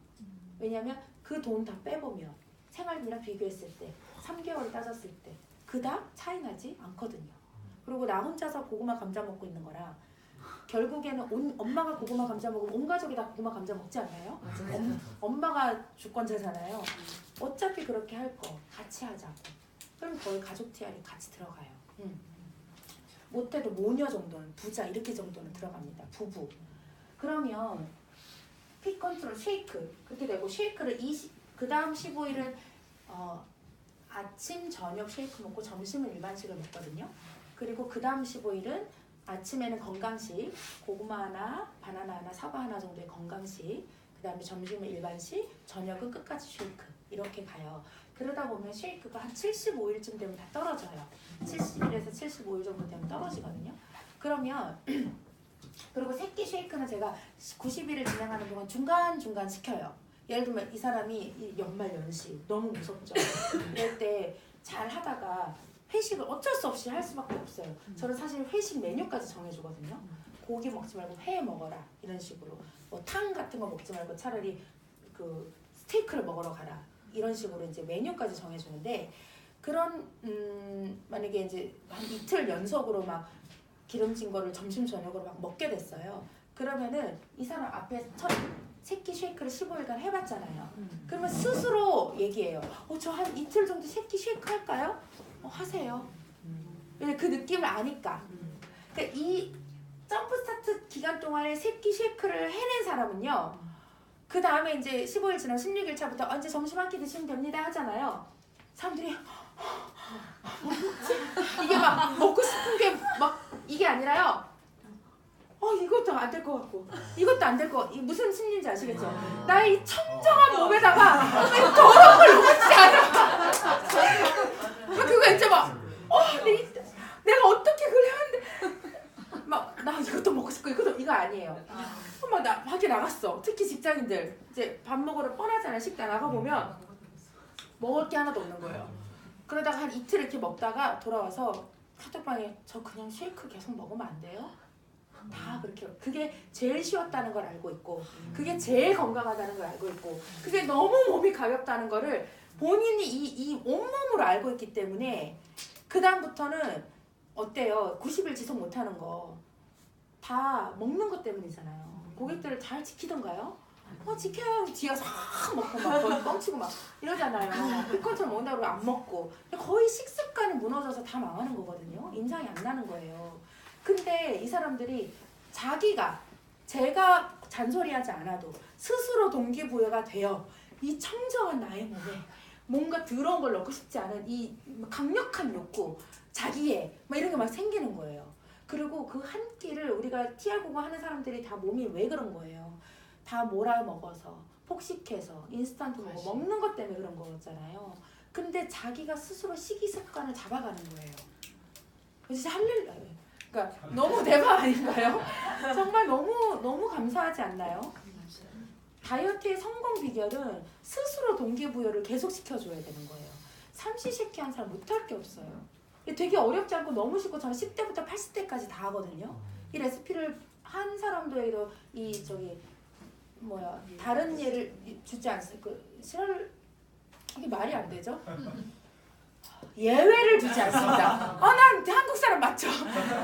왜냐하면 그 돈 다 빼보면 생활비랑 비교했을 때 3개월 따졌을 때 그닥 차이 나지 않거든요. 그리고 나 혼자서 고구마 감자 먹고 있는 거라 결국에는 엄마가 고구마 감자 먹으면 온 가족이 다 고구마 감자 먹지 않나요? 엄마가 주권자잖아요. 어차피 그렇게 할 거 같이 하자고. 그럼 거의 가족 TR이 같이 들어가요. 못해도 모녀 정도는 부자 이렇게 정도는 들어갑니다. 부부. 그러면 피 컨트롤 쉐이크 그렇게 되고 쉐이크를 그 다음 15일은 아침 저녁 쉐이크 먹고 점심은 일반식을 먹거든요. 그리고 그 다음 15일은 아침에는 건강식 고구마 하나 바나나 하나 사과 하나 정도의 건강식 그 다음에 점심은 일반식 저녁은 끝까지 쉐이크 이렇게 가요. 그러다 보면 쉐이크가 한 75일쯤 되면 다 떨어져요. 70일에서 75일 정도 되면 떨어지거든요. 그러면 그리고 새끼 쉐이크는 제가 90일을 진행하는 동안 중간중간 시켜요. 예를 들면 이 사람이 연말 연시 너무 무섭죠. 이럴 때 잘 하다가 회식을 어쩔 수 없이 할 수밖에 없어요. 저는 사실 회식 메뉴까지 정해주거든요. 고기 먹지 말고 회 먹어라 이런 식으로 뭐 탕 같은 거 먹지 말고 차라리 그 스테이크를 먹으러 가라 이런 식으로 이제 메뉴까지 정해주는데 그런 만약에 이제 한 이틀 연속으로 막 기름진 거를 점심 저녁으로 막 먹게 됐어요. 그러면은 이 사람 앞에 첫 새끼 쉐이크를 15일간 해봤잖아요. 그러면 스스로 얘기해요. 저 한 이틀 정도 새끼 쉐이크 할까요? 하세요. 왜냐면 그 느낌을 아니까. 그러니까 이 점프 스타트 기간 동안에 새끼 쉐이크를 해낸 사람은요. 그 다음에 이제 15일 지나고 16일 차부터 이제 점심 한 끼 드시면 됩니다 하잖아요. 사람들이 이게 막 먹고 싶은 게 막 이게 아니라요. 이것도 안 될 것 같고 이것도 안 될 것 같고 무슨 심리인지 아시겠죠? 나의 이 청정한 몸에다가 더러운 걸 놓지 않아. 그거 이제 막 내가 어떻게 그래 하는데 막 나 이것도 먹고 싶고 이거 아니에요. 막 나 밖에 나갔어. 특히 직장인들 이제 밥 먹으러 뻔하잖아요. 식당 나가보면 먹을 게 하나도 없는 거예요. 그러다가 한 이틀 이렇게 먹다가 돌아와서 카톡방에 저 그냥 쉐이크 계속 먹으면 안 돼요? 다 그렇게 그게 제일 쉬웠다는 걸 알고 있고 그게 제일 건강하다는 걸 알고 있고 그게 너무 몸이 가볍다는 거를 본인이 이 온몸으로 알고 있기 때문에 그 다음부터는 어때요? 90일 지속 못하는 거 다 먹는 것 때문이잖아요. 고객들을 잘 지키던가요? 지켜요. 뒤가 싹 먹고 막 뻥치고 막 이러잖아요. 피콘처럼 먹는다고 그러고 안 먹고 거의 식습관이 무너져서 다 망하는 거거든요. 인상이 안 나는 거예요. 근데 이 사람들이 제가 잔소리하지 않아도 스스로 동기부여가 되어 이 청정한 나의 몸에 뭔가 더러운 걸 넣고 싶지 않은 이 강력한 욕구 자기애 막 이런 게 막 생기는 거예요. 그리고 그 한 끼를 우리가 TR 공부 하는 사람들이 다 몸이 왜 그런 거예요. 다 몰아먹어서 폭식해서 인스턴트 먹는 것 때문에 그런 거잖아요. 근데 자기가 스스로 식이 습관을 잡아가는 거예요. 그래서 그러니까 너무 대박 아닌가요? 정말 너무 감사하지 않나요? 다이어트의 성공 비결은 스스로 동기부여를 계속 시켜줘야 되는 거예요. 삼시세끼 한 사람 못할 게 없어요. 되게 어렵지 않고 너무 쉽고 저는 10대부터 80대까지 다 하거든요. 이 레시피를 한 사람도에도 다른 예를 주지 않습니까? 이게 말이 안 되죠? 예외를 두지 않습니다. 난 한국 사람 맞죠?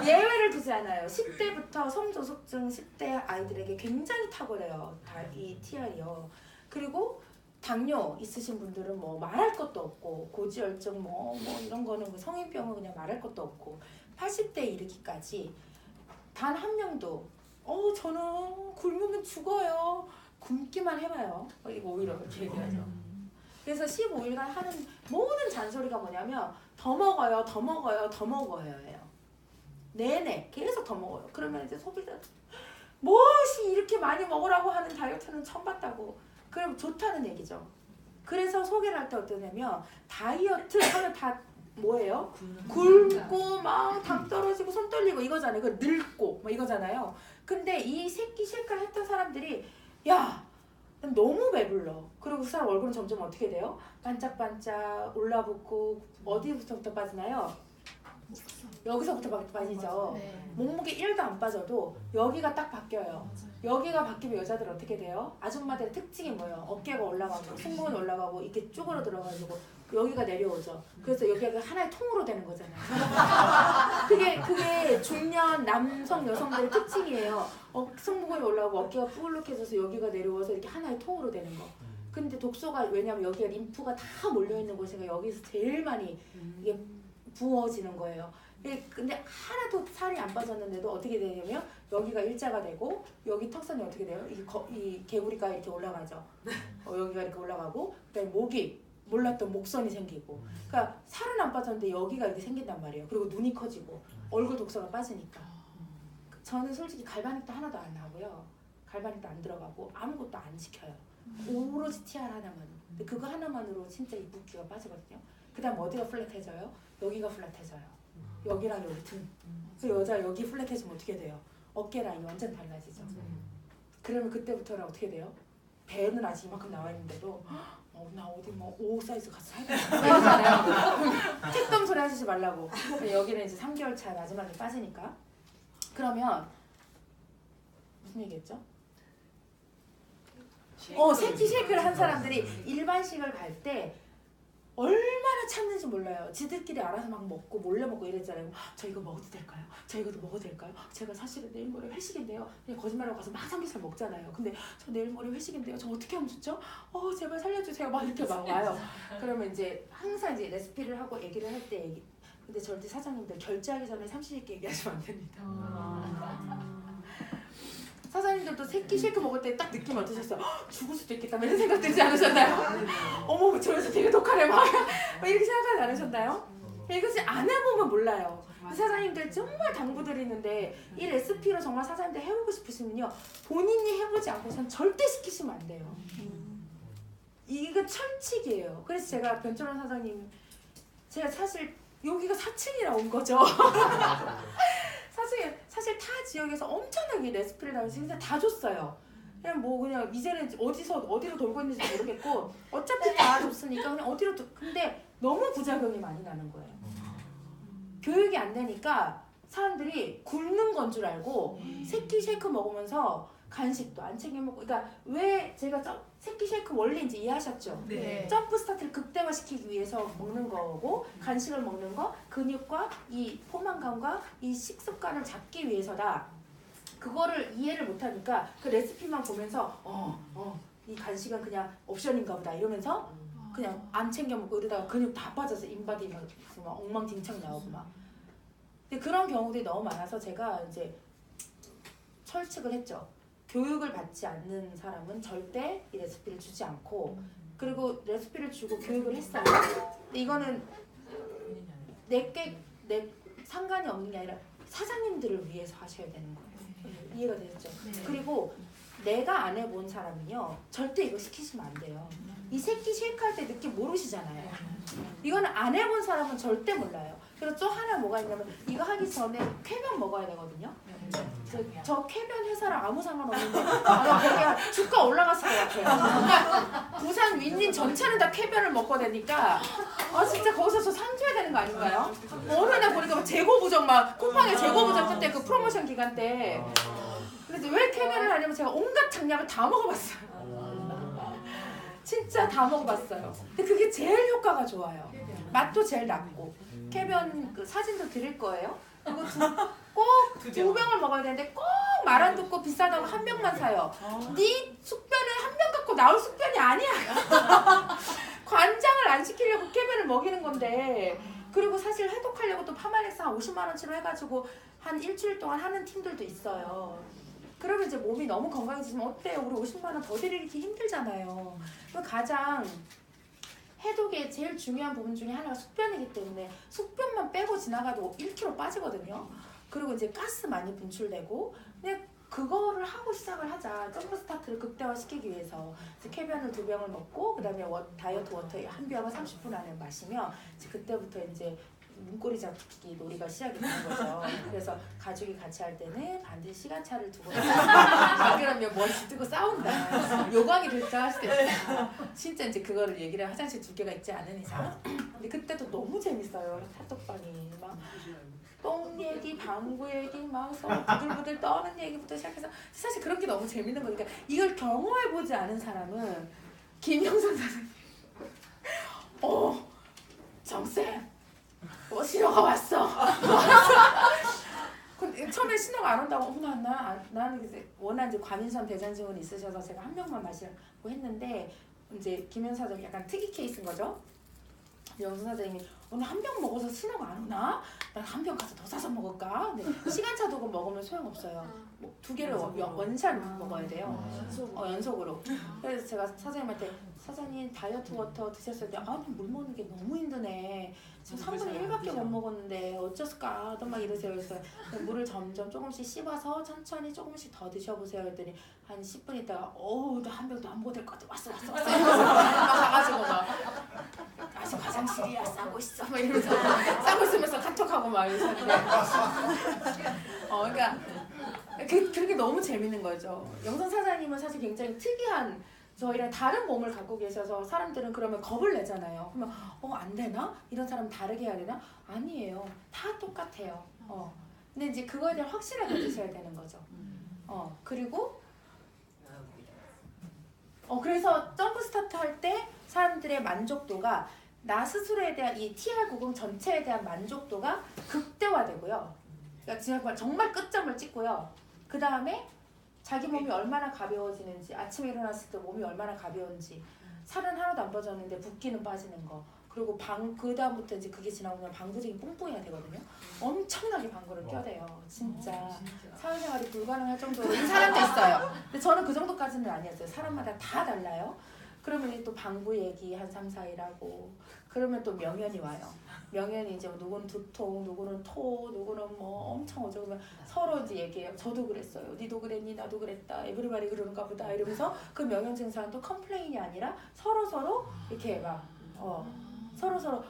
예외를 두지 않아요. 10대부터 성조숙증 10대 아이들에게 굉장히 탁월해요. 이 TR이요. 그리고 당뇨 있으신 분들은 뭐 말할 것도 없고 고지혈증 뭐 이런 거는 성인병은 그냥 말할 것도 없고 80대 이르기까지 단 한 명도 저는 굶으면 죽어요. 굶기만 해봐요. 이거 오히려 그렇게 얘기하죠. 그래서 15일간 하는 모든 잔소리가 뭐냐면 더 먹어요, 더 먹어요, 더 먹어요예요. 내내 계속 더 먹어요. 그러면 이제 소비자 무엇이 이렇게 많이 먹으라고 하는 다이어트는 처음 봤다고. 그럼 좋다는 얘기죠. 그래서 소개를 할 때 어떠냐면 다이어트 하면 다 뭐예요? 굶고 막 당 떨어지고 손 떨리고 이거잖아요. 그 늙고 막 이거잖아요. 근데 이 새끼 쉐이크를 했던 사람들이 야 난 너무 배불러. 그리고 그 사람 얼굴은 점점 어떻게 돼요? 반짝반짝 올라붙고 어디부터 빠지나요? 여기서부터 빠지죠. 네. 몸무게 1도 안 빠져도 여기가 딱 바뀌어요. 여기가 바뀌면 여자들 어떻게 돼요? 아줌마들의 특징이 뭐예요? 어깨가 올라가고 승모근 올라가고 이렇게 쭈그러 들어가지고 여기가 내려오죠. 그래서 여기가 하나의 통으로 되는 거잖아요. 그게 중년 남성 여성들의 특징이에요. 승모근이 올라가고 어깨가 뿔룩해져서 여기가 내려와서 이렇게 하나의 통으로 되는 거. 근데 독소가 왜냐면 여기가 림프가 다 몰려있는 곳이니까 여기서 제일 많이 이게 부어지는 거예요. 근데 하나도 살이 안 빠졌는데도 어떻게 되냐면 여기가 일자가 되고 여기 턱선이 어떻게 돼요? 이 개구리가 이렇게 올라가죠. 여기가 이렇게 올라가고 그다음에 목이 몰랐던 목선이 생기고 그러니까 살은 안 빠졌는데 여기가 이렇게 생긴단 말이에요. 그리고 눈이 커지고 얼굴 독소가 빠지니까 저는 솔직히 갈바닉도 하나도 안 하고요. 갈바닉도 안 들어가고 아무것도 안 시켜요. 오로지 TR 하나만. 근데 그거 하나만으로 진짜 이 붓기가 빠지거든요. 그 다음 어디가 플랫해져요? 여기가 플랫해져요. 여기랑 여기 등. 그 여자 여기 플랫해지면 어떻게 돼요? 어깨 라인이 완전 달라지죠. 그러면 그때부터는 어떻게 돼요? 배는 아직 이만큼 나와 있는데도 나 어디 뭐 5 사이즈 가서 살까? 틱덤 소리 하시지 말라고. 여기는 이제 3개월 차 마지막에 빠지니까. 그러면 무슨 얘기했죠? 새끼 쉐이크를 한 사람들이 일반식을 갈 때 얼마나 참는지 몰라요. 지들끼리 알아서 막 먹고 몰래 먹고 이랬잖아요. 저 이거 먹어도 될까요? 저 이것도 먹어도 될까요? 제가 사실은 내일 모레 회식인데요. 그냥 거짓말하고 가서 막 삼겹살 먹잖아요. 근데 저 내일 모레 회식인데요. 저 어떻게 하면 좋죠? 제발 살려주세요. 막 이렇게 막 와요. 그러면 이제 항상 이제 레시피를 하고 얘기를 할 때 근데 절대 사장님들 결제하기 전에 삼시세끼 얘기하시면 안 됩니다. 사장님들도 새끼 쉐이크 먹을 때 딱 느낌 어떠셨어요? 죽을 수도 있겠다 이런 생각 들지 않으셨나요? 어머 저래서 되게 독하네 막 이렇게 생각하지 않으셨나요? 이것이 안 해보면 몰라요. 사장님들 정말 당부들이 있는데 이 레시피로 정말 사장님들 해보고 싶으시면요 본인이 해보지 않고선 절대 시키시면 안 돼요. 이거 철칙이에요. 그래서 제가 변철원 사장님 제가 사실 여기가 4층이라 온 거죠. 사실 타 지역에서 엄청나게 레시피를 나와서 진짜 다 줬어요. 그냥 이제는 어디로 돌고 있는지 모르겠고 어차피 다 줬으니까 그냥 근데 너무 부작용이 많이 나는 거예요. 교육이 안 되니까 사람들이 굶는 건 줄 알고 새끼 쉐이크 먹으면서 간식도 안 챙겨 먹고 그러니까 왜 제가 새끼 쉐이크 원리인지 이해하셨죠? 네. 점프 스타트를 극대화시키기 위해서 먹는 거고 간식을 먹는 거 근육과 이 포만감과 이 식습관을 잡기 위해서다. 그거를 이해를 못하니까 그 레시피만 보면서 이 간식은 그냥 옵션인가 보다 이러면서 그냥 안 챙겨 먹고 이러다가 근육 다 빠져서 인바디 막 엉망진창 나오고 막 근데 그런 경우들이 너무 많아서 제가 이제 철칙을 했죠. 교육을 받지 않는 사람은 절대 이 레시피를 주지 않고 그리고 레시피를 주고 교육을 했어요. 근데 이거는 내 상관이 없는 게 아니라 사장님들을 위해서 하셔야 되는 거예요. 이해가 되셨죠? 그리고 내가 안 해본 사람은요 절대 이거 시키시면 안 돼요. 이 새끼 쉐이크 할 때 느낌 모르시잖아요. 이거는 안 해본 사람은 절대 몰라요. 그리고 또 하나 뭐가 있냐면 이거 하기 전에 쾌변 먹어야 되거든요. 저 쾌변 회사랑 아무 상관없는데 거기가 주가 올라갔을 것 같아요. 그러니까 부산 윈윈 전체는 다 쾌변을 먹고 되니까 진짜 거기서 저 상 줘야 되는 거 아닌가요? 어느 날 보니까 막 재고 부정 막 쿠팡에 재고 부정 뜰 때 그 프로모션 기간 때 그래서 왜 쾌변을 하냐면 제가 온갖 장약을 다 먹어봤어요. 진짜 다 먹어봤어요. 근데 그게 제일 효과가 좋아요. 맛도 제일 낮고 쾌변 그 사진도 드릴 거예요. 그리고 꼭 2병을 먹어야 되는데 꼭 말 안 듣고 비싸다고 1병만 사요. 네 숙변은 1병 갖고 나올 숙변이 아니야. 관장을 안 시키려고 쾌변을 먹이는 건데 그리고 사실 해독하려고 또 파마렉스 한 50만 원치로 해가지고 한 일주일 동안 하는 팀들도 있어요. 그러면 이제 몸이 너무 건강해지면 어때요? 우리 50만 원 더 드리기 힘들잖아요. 가장 해독의 제일 중요한 부분 중에 하나가 숙변이기 때문에 숙변만 빼고 지나가도 1kg 빠지거든요. 그리고 이제 가스 많이 분출되고 그냥 그거를 하고 시작을 하자. 점프 스타트를 극대화시키기 위해서 쾌변을 2병을 먹고 그 다음에 다이어트 워터 1병을 30분 안에 마시면 이제 그때부터 이제 문고리 잡기 놀이가 시작이 되는 거죠. 그래서 가족이 같이 할 때는 반드시 시간차를 두고 안 그러면 머리 두고 싸운다. 요강이 결정할 수도 있어요. 진짜 이제 그거를 얘기를 화장실 두 개가 있지 않은 이상. 근데 그때도 너무 재밌어요. 사톡방이 막 똥 얘기, 방구 얘기, 막 서로 부들부들 떠는 얘기부터 시작해서 사실 그런 게 너무 재밌는 거니까 이걸 경험해보지 않은 사람은 김영선 선생님 정쌤 신호가 왔어. 근데 처음에 신호가 안 온다고 나는 이제 워낙 이제 과민성 대장 증후군이 있으셔서 제가 한 병만 마시라고 했는데 이제 김영선 사장이 약간 특이 케이스인 거죠. 영선 사장님이 오늘 한 병 먹어서 신호가 안 오나? 난 한 병 가서 더 사서 먹을까? 근데 시간차 두고 먹으면 소용없어요. 뭐 두 개를 원샷 먹어야 돼요. 연속으로. 그래서 제가 사장님한테 사장님 다이어트 워터 드셨을 때 아니 물 먹는 게 너무 힘드네. 지금 3분의 1밖에 못 먹었는데 어쩌을까? 또 막 이러세요. 그래서 물을 점점 조금씩 씹어서 천천히 조금씩 더 드셔보세요. 그랬더니 한 10분 있다가 나 한 병도 안 먹어도 될 것 같아. 왔어. 막 가가지고 막 아직 화장실이야 싸고 있어. 막 이러면서 싸고 있으면서 카톡하고 막 이러셨는데 그러니까 그렇게 너무 재밌는 거죠. 영선 사장님은 사실 굉장히 특이한 저희랑 다른 몸을 갖고 계셔서 사람들은 그러면 겁을 내잖아요. 그러면 안 되나? 이런 사람 다르게 해야 되나? 아니에요. 다 똑같아요. 근데 이제 그거에 대한 확실하게 드셔야 되는 거죠. 그리고 그래서 점프 스타트 할 때 사람들의 만족도가 나 스스로에 대한 이 TR90 전체에 대한 만족도가 극대화되고요. 그러니까 정말 끝점을 찍고요. 그 다음에 자기 몸이 얼마나 가벼워지는지, 아침에 일어났을 때 몸이 얼마나 가벼운지, 살은 하나도 안 빠졌는데 붓기는 빠지는 거. 그리고 그 다음부터 이제 그게 지나오면 방구쟁이 뽕뽕이가 되거든요. 엄청나게 방구를 껴대요. 진짜 사회생활이 불가능할 정도로 이 사람도 있어요. 근데 저는 그 정도까지는 아니었어요. 사람마다 다 달라요. 그러면 또 방구 얘기 한 3, 4일 하고 그러면 또 명연이 와요. 명연이 이제 누구는 두통, 누구는 토, 누구는 뭐 엄청 어쩌면 서로 이제 얘기해요. 저도 그랬어요. 니도 그랬니? 나도 그랬다. 에브리바디 그러는가 보다. 이러면서 그 명연 증상은 또 컴플레인이 아니라 서로 이렇게 막 서로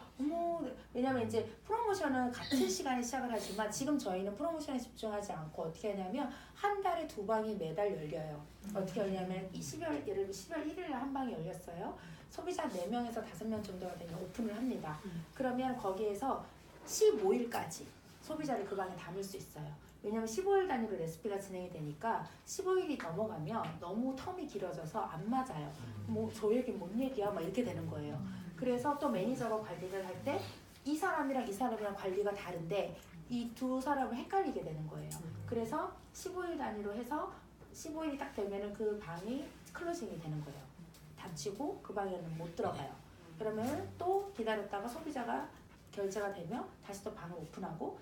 왜냐면 이제 프로모션은 같은 시간에 시작을 하지만 지금 저희는 프로모션에 집중하지 않고 어떻게 하냐면 한 달에 2방이 매달 열려요. 어떻게 열냐면 예를 들어 10월 1일에 한 방이 열렸어요. 소비자 4명에서 5명 정도가 되면 오픈을 합니다. 그러면 거기에서 15일까지 소비자를 그 방에 담을 수 있어요. 왜냐면 15일 단위로 레시피가 진행이 되니까 15일이 넘어가면 너무 텀이 길어져서 안 맞아요. 뭐 저 얘기 뭔 얘기야? 막 이렇게 되는 거예요. 그래서 또 매니저가 관리를 할 때 이 사람이랑 이 사람이랑 관리가 다른데 이 두 사람을 헷갈리게 되는 거예요. 그래서 15일 단위로 해서 15일이 딱 되면은 그 방이 클로징이 되는 거예요. 닫히고 그 방에는 못 들어가요. 그러면 또 기다렸다가 소비자가 결제가 되면 다시 또 방을 오픈하고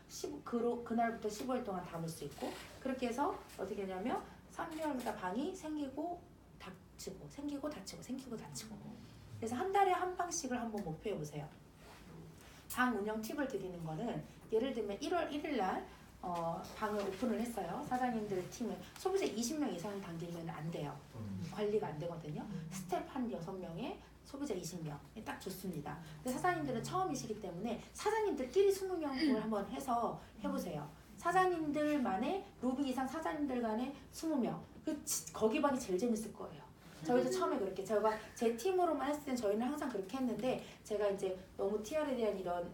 그날부터 15일 동안 담을 수 있고 그렇게 해서 어떻게 하냐면 3개월마다 방이 생기고 닫히고 생기고 닫히고 생기고 닫히고 그래서 한 달에 한 방씩을 한번 목표해 보세요. 방 운영 팁을 드리는 거는 예를 들면 1월 1일 날 방을 오픈을 했어요. 사장님들 팀은 소비자 20명 이상 당기면 안 돼요. 관리가 안 되거든요. 스텝 한 6명에 소비자 20명 딱 좋습니다. 근데 사장님들은 처음이시기 때문에 사장님들끼리 20명을 한번 해서 해보세요. 사장님들만의 로비 이상 사장님들 간의 20명 거기 방이 제일 재밌을 거예요. 저희도 처음에 그렇게 제가 제 팀으로만 했을 땐 저희는 항상 그렇게 했는데 제가 이제 너무 TR에 대한 이런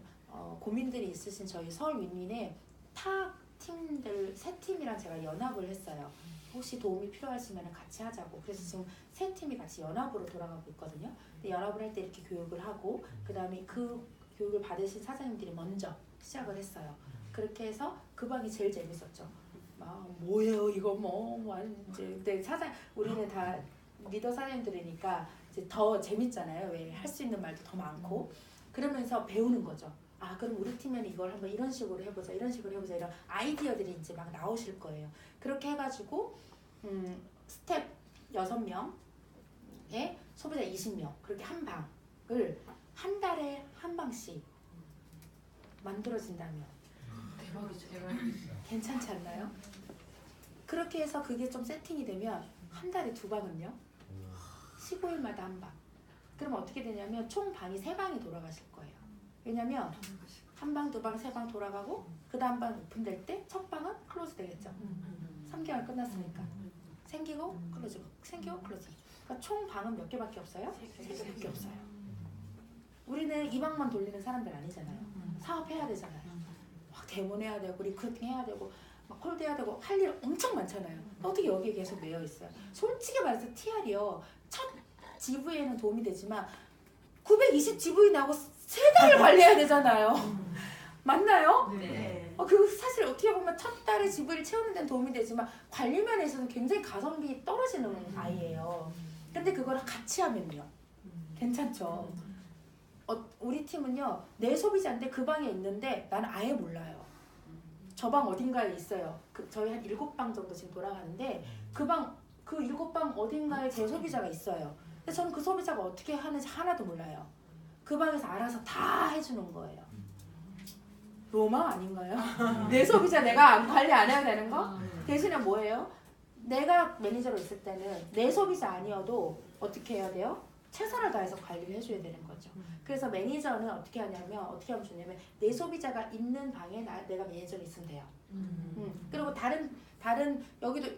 고민들이 있으신 저희 서울 윈윈의 타 팀들 3팀이랑 제가 연합을 했어요. 혹시 도움이 필요하시면 같이 하자고. 그래서 지금 3팀이 같이 연합으로 돌아가고 있거든요. 근데 연합을 할 때 이렇게 교육을 하고 그 다음에 그 교육을 받으신 사장님들이 먼저 시작을 했어요. 그렇게 해서 그 방이 제일 재밌었죠. 막 뭐예요 이거 이제 근데 우리는 다 리더 사장님들이니까 이제 더 재밌잖아요. 왜 할 수 있는 말도 더 많고 그러면서 배우는 거죠. 그럼 우리 팀에는 이걸 한번 이런 식으로 해보자 이런 이런 아이디어들이 이제 막 나오실 거예요. 그렇게 해가지고 스텝 6명에 소비자 20명 그렇게 한 방을 한 달에 한 방씩 만들어진다면 대박이죠. 괜찮지 않나요? 그렇게 해서 그게 좀 세팅이 되면 한 달에 2방은요 15일마다 한 방. 그럼 어떻게 되냐면 총 방이 3방이 돌아가실 거예요. 왜냐면 한 방, 두 방, 세 방 돌아가고 그 다음 방 오픈될 때 첫 방은 클로즈 되겠죠. 3개월 끝났으니까. 생기고 클로즈, 생기고 클로즈. 그러니까 총 방은 몇 개밖에 없어요? 3개밖에 없어요. 우리는 이 방만 돌리는 사람들 아니잖아요. 사업해야 되잖아요. 막 대본해야 되고 리크루팅 해야 되고 막 콜드 해야 되고 할 일 엄청 많잖아요. 어떻게 여기에 계속 매여 있어요? 솔직히 말해서 TR이요. 첫 GV에는 도움이 되지만 920 GV 나고 3달을 관리해야 되잖아요. 맞나요? 네. 그 사실 어떻게 보면 첫 달에 GV를 채우는 데는 도움이 되지만 관리 면에서는 굉장히 가성비 떨어지는 아이예요. 근데 그걸 같이 하면요. 괜찮죠. 우리 팀은요. 내 소비자인데 그 방에 있는데 난 아예 몰라요. 저 방 어딘가에 있어요. 저희 한 7방 정도 지금 돌아가는데 그 7방 어딘가에 제 소비자가 있어요. 근데 저는 그 소비자가 어떻게 하는지 하나도 몰라요. 그 방에서 알아서 다 해주는 거예요. 로망 아닌가요? 내 소비자 내가 관리 안 해야 되는 거? 대신에 뭐예요? 내가 매니저로 있을 때는 내 소비자 아니어도 어떻게 해야 돼요? 최선을 다해서 관리를 해줘야 되는 거죠. 그래서 매니저는 어떻게 하면 좋냐면 내 소비자가 있는 방에 내가 매니저로 있으면 돼요. 그리고 다른 여기도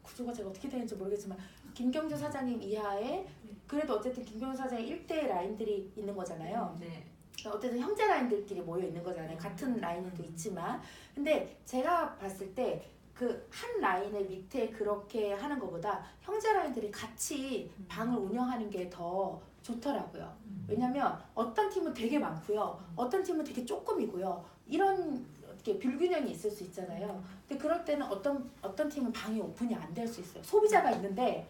구조가 제가 어떻게 되는지 모르겠지만 김경주 사장님 이하에 그래도 어쨌든 김경주 사장의 1대 라인들이 있는 거잖아요. 네. 어쨌든 형제 라인들끼리 모여 있는 거잖아요. 같은 라인도 있지만 근데 제가 봤을 때 그 한 라인의 밑에 그렇게 하는 것보다 형제 라인들이 같이 방을 운영하는 게 더 좋더라고요. 왜냐면 어떤 팀은 되게 많고요. 어떤 팀은 되게 조금이고요. 이런 이렇게 불균형이 있을 수 있잖아요. 근데 그럴 때는 어떤 팀은 방이 오픈이 안 될 수 있어요. 소비자가 있는데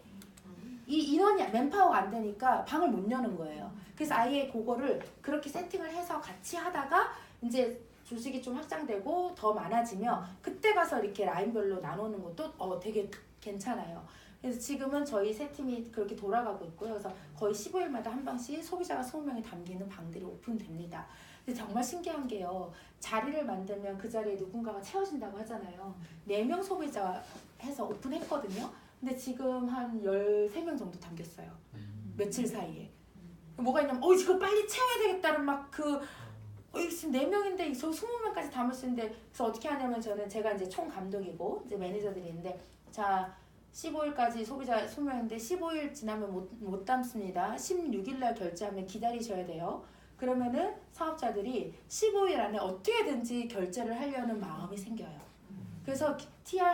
이 인원이 맨파워가 안 되니까 방을 못 여는 거예요. 그래서 아예 그거를 그렇게 세팅을 해서 같이 하다가 이제 주식이 좀 확장되고 더 많아지면 그때 가서 이렇게 라인별로 나누는 것도 되게 괜찮아요. 그래서 지금은 저희 세 팀이 그렇게 돌아가고 있고요. 그래서 거의 15일마다 한 방씩 소비자가 20명이 담기는 방들이 오픈됩니다. 근데 정말 신기한 게요. 자리를 만들면 그 자리에 누군가가 채워진다고 하잖아요. 4명 소비자 해서 오픈했거든요. 근데 지금 한 13명 정도 담겼어요. 며칠 사이에. 뭐가 있냐면 지금 빨리 채워야 되겠다는 지금 4명인데 저 20명까지 담을 수 있는데 그래서 어떻게 하냐면 제가 이제 총 감독이고 이제 매니저들이 있는데 자 15일까지 소비자 20명인데 15일 지나면 못 담습니다. 16일 날 결제하면 기다리셔야 돼요. 그러면은 사업자들이 15일 안에 어떻게든지 결제를 하려는 마음이 생겨요. 그래서 TR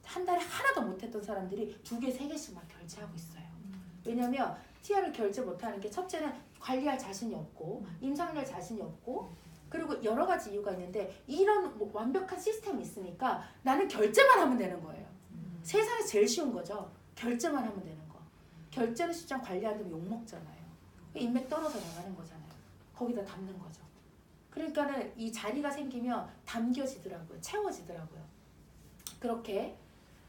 한 달에 하나도 못했던 사람들이 2개, 3개씩 막 결제하고 있어요. 왜냐면 TR을 결제 못하는 게 첫째는 관리할 자신이 없고 임상할 자신이 없고 그리고 여러 가지 이유가 있는데 이런 완벽한 시스템이 있으니까 나는 결제만 하면 되는 거예요. 세상에 제일 쉬운 거죠. 결제만 하면 되는 거. 결제는 시장 관리 안 되면 욕먹잖아요. 인맥 떨어져 나가는 거잖아요. 거기다 담는 거죠. 그러니까는 이 자리가 생기면 담겨지더라고요. 채워지더라고요. 그렇게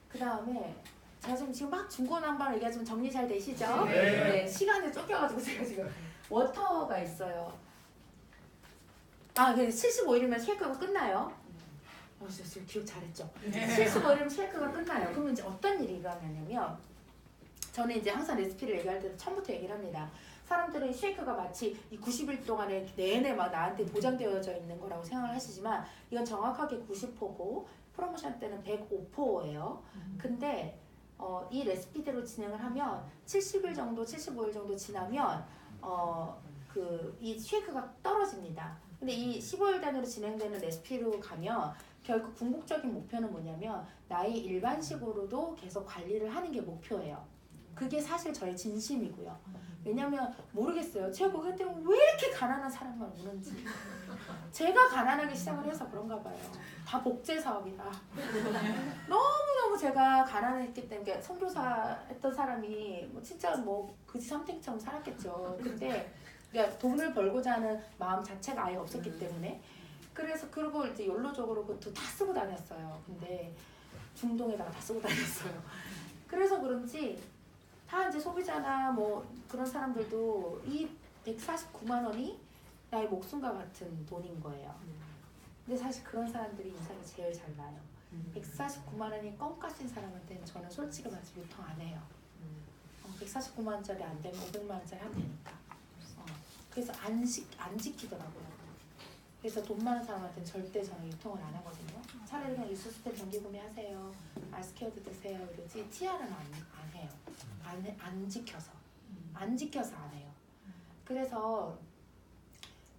그 다음에 제가 지금 막 중고난방을 얘기하지만 정리 잘 되시죠? 네. 시간에 쫓겨가지고 제가 지금 워터가 있어요. 그래서 75일이면 쉐이크가 끝나요. 진짜 기억 잘했죠? 75일이면 쉐이크가 끝나요. 그러면 이제 어떤 일이 일어나냐면 저는 이제 항상 레시피를 얘기할 때도 처음부터 얘기를 합니다. 사람들은 쉐이크가 마치 이 90일 동안에 내내 막 나한테 보장되어져 있는 거라고 생각을 하시지만 이건 정확하게 90호고 프로모션 때는 105호예요. 근데 이 레시피대로 진행을 하면 70일 정도, 75일 정도 지나면 이 쉐이크가 떨어집니다. 근데 이 15일 단위로 진행되는 레시피로 가면 결국 궁극적인 목표는 뭐냐면 나의 일반식으로도 계속 관리를 하는 게 목표예요. 그게 사실 저의 진심이고요. 왜냐면 모르겠어요. 최고 그때 왜 이렇게 가난한 사람만 오는지. 제가 가난하게 시작을 해서 그런가 봐요. 다 복제 사업이다. 너무너무 제가 가난했기 때문에 선교사 했던 사람이 진짜 그지 삼탱처럼 살았겠죠. 근데 그러니까 돈을 벌고자 하는 마음 자체가 아예 없었기 때문에 그래서 그리고 이제 연로적으로 그것도 다 쓰고 다녔어요. 근데 중동에다가 다 쓰고 다녔어요. 그래서 그런지 다 이제 소비자나 그런 사람들도 이 149만 원이 나의 목숨과 같은 돈인 거예요. 근데 사실 그런 사람들이 인상이 제일 잘 나요. 149만 원이 껌값인 사람한테는 저는 솔직히 말해서 유통 안 해요. 149만 원짜리 안 되면 500만 원짜리 하면 되니까. 그래서 안 지키더라고요. 그래서 돈 많은 사람한테는 절대 저는 유통을 안 하거든요. 차라리 그냥 유스스테 정기 구매하세요. 아스케어드 드세요. 이러지 TR은 안 해요. 안 지켜서. 안 지켜서 안 해요. 그래서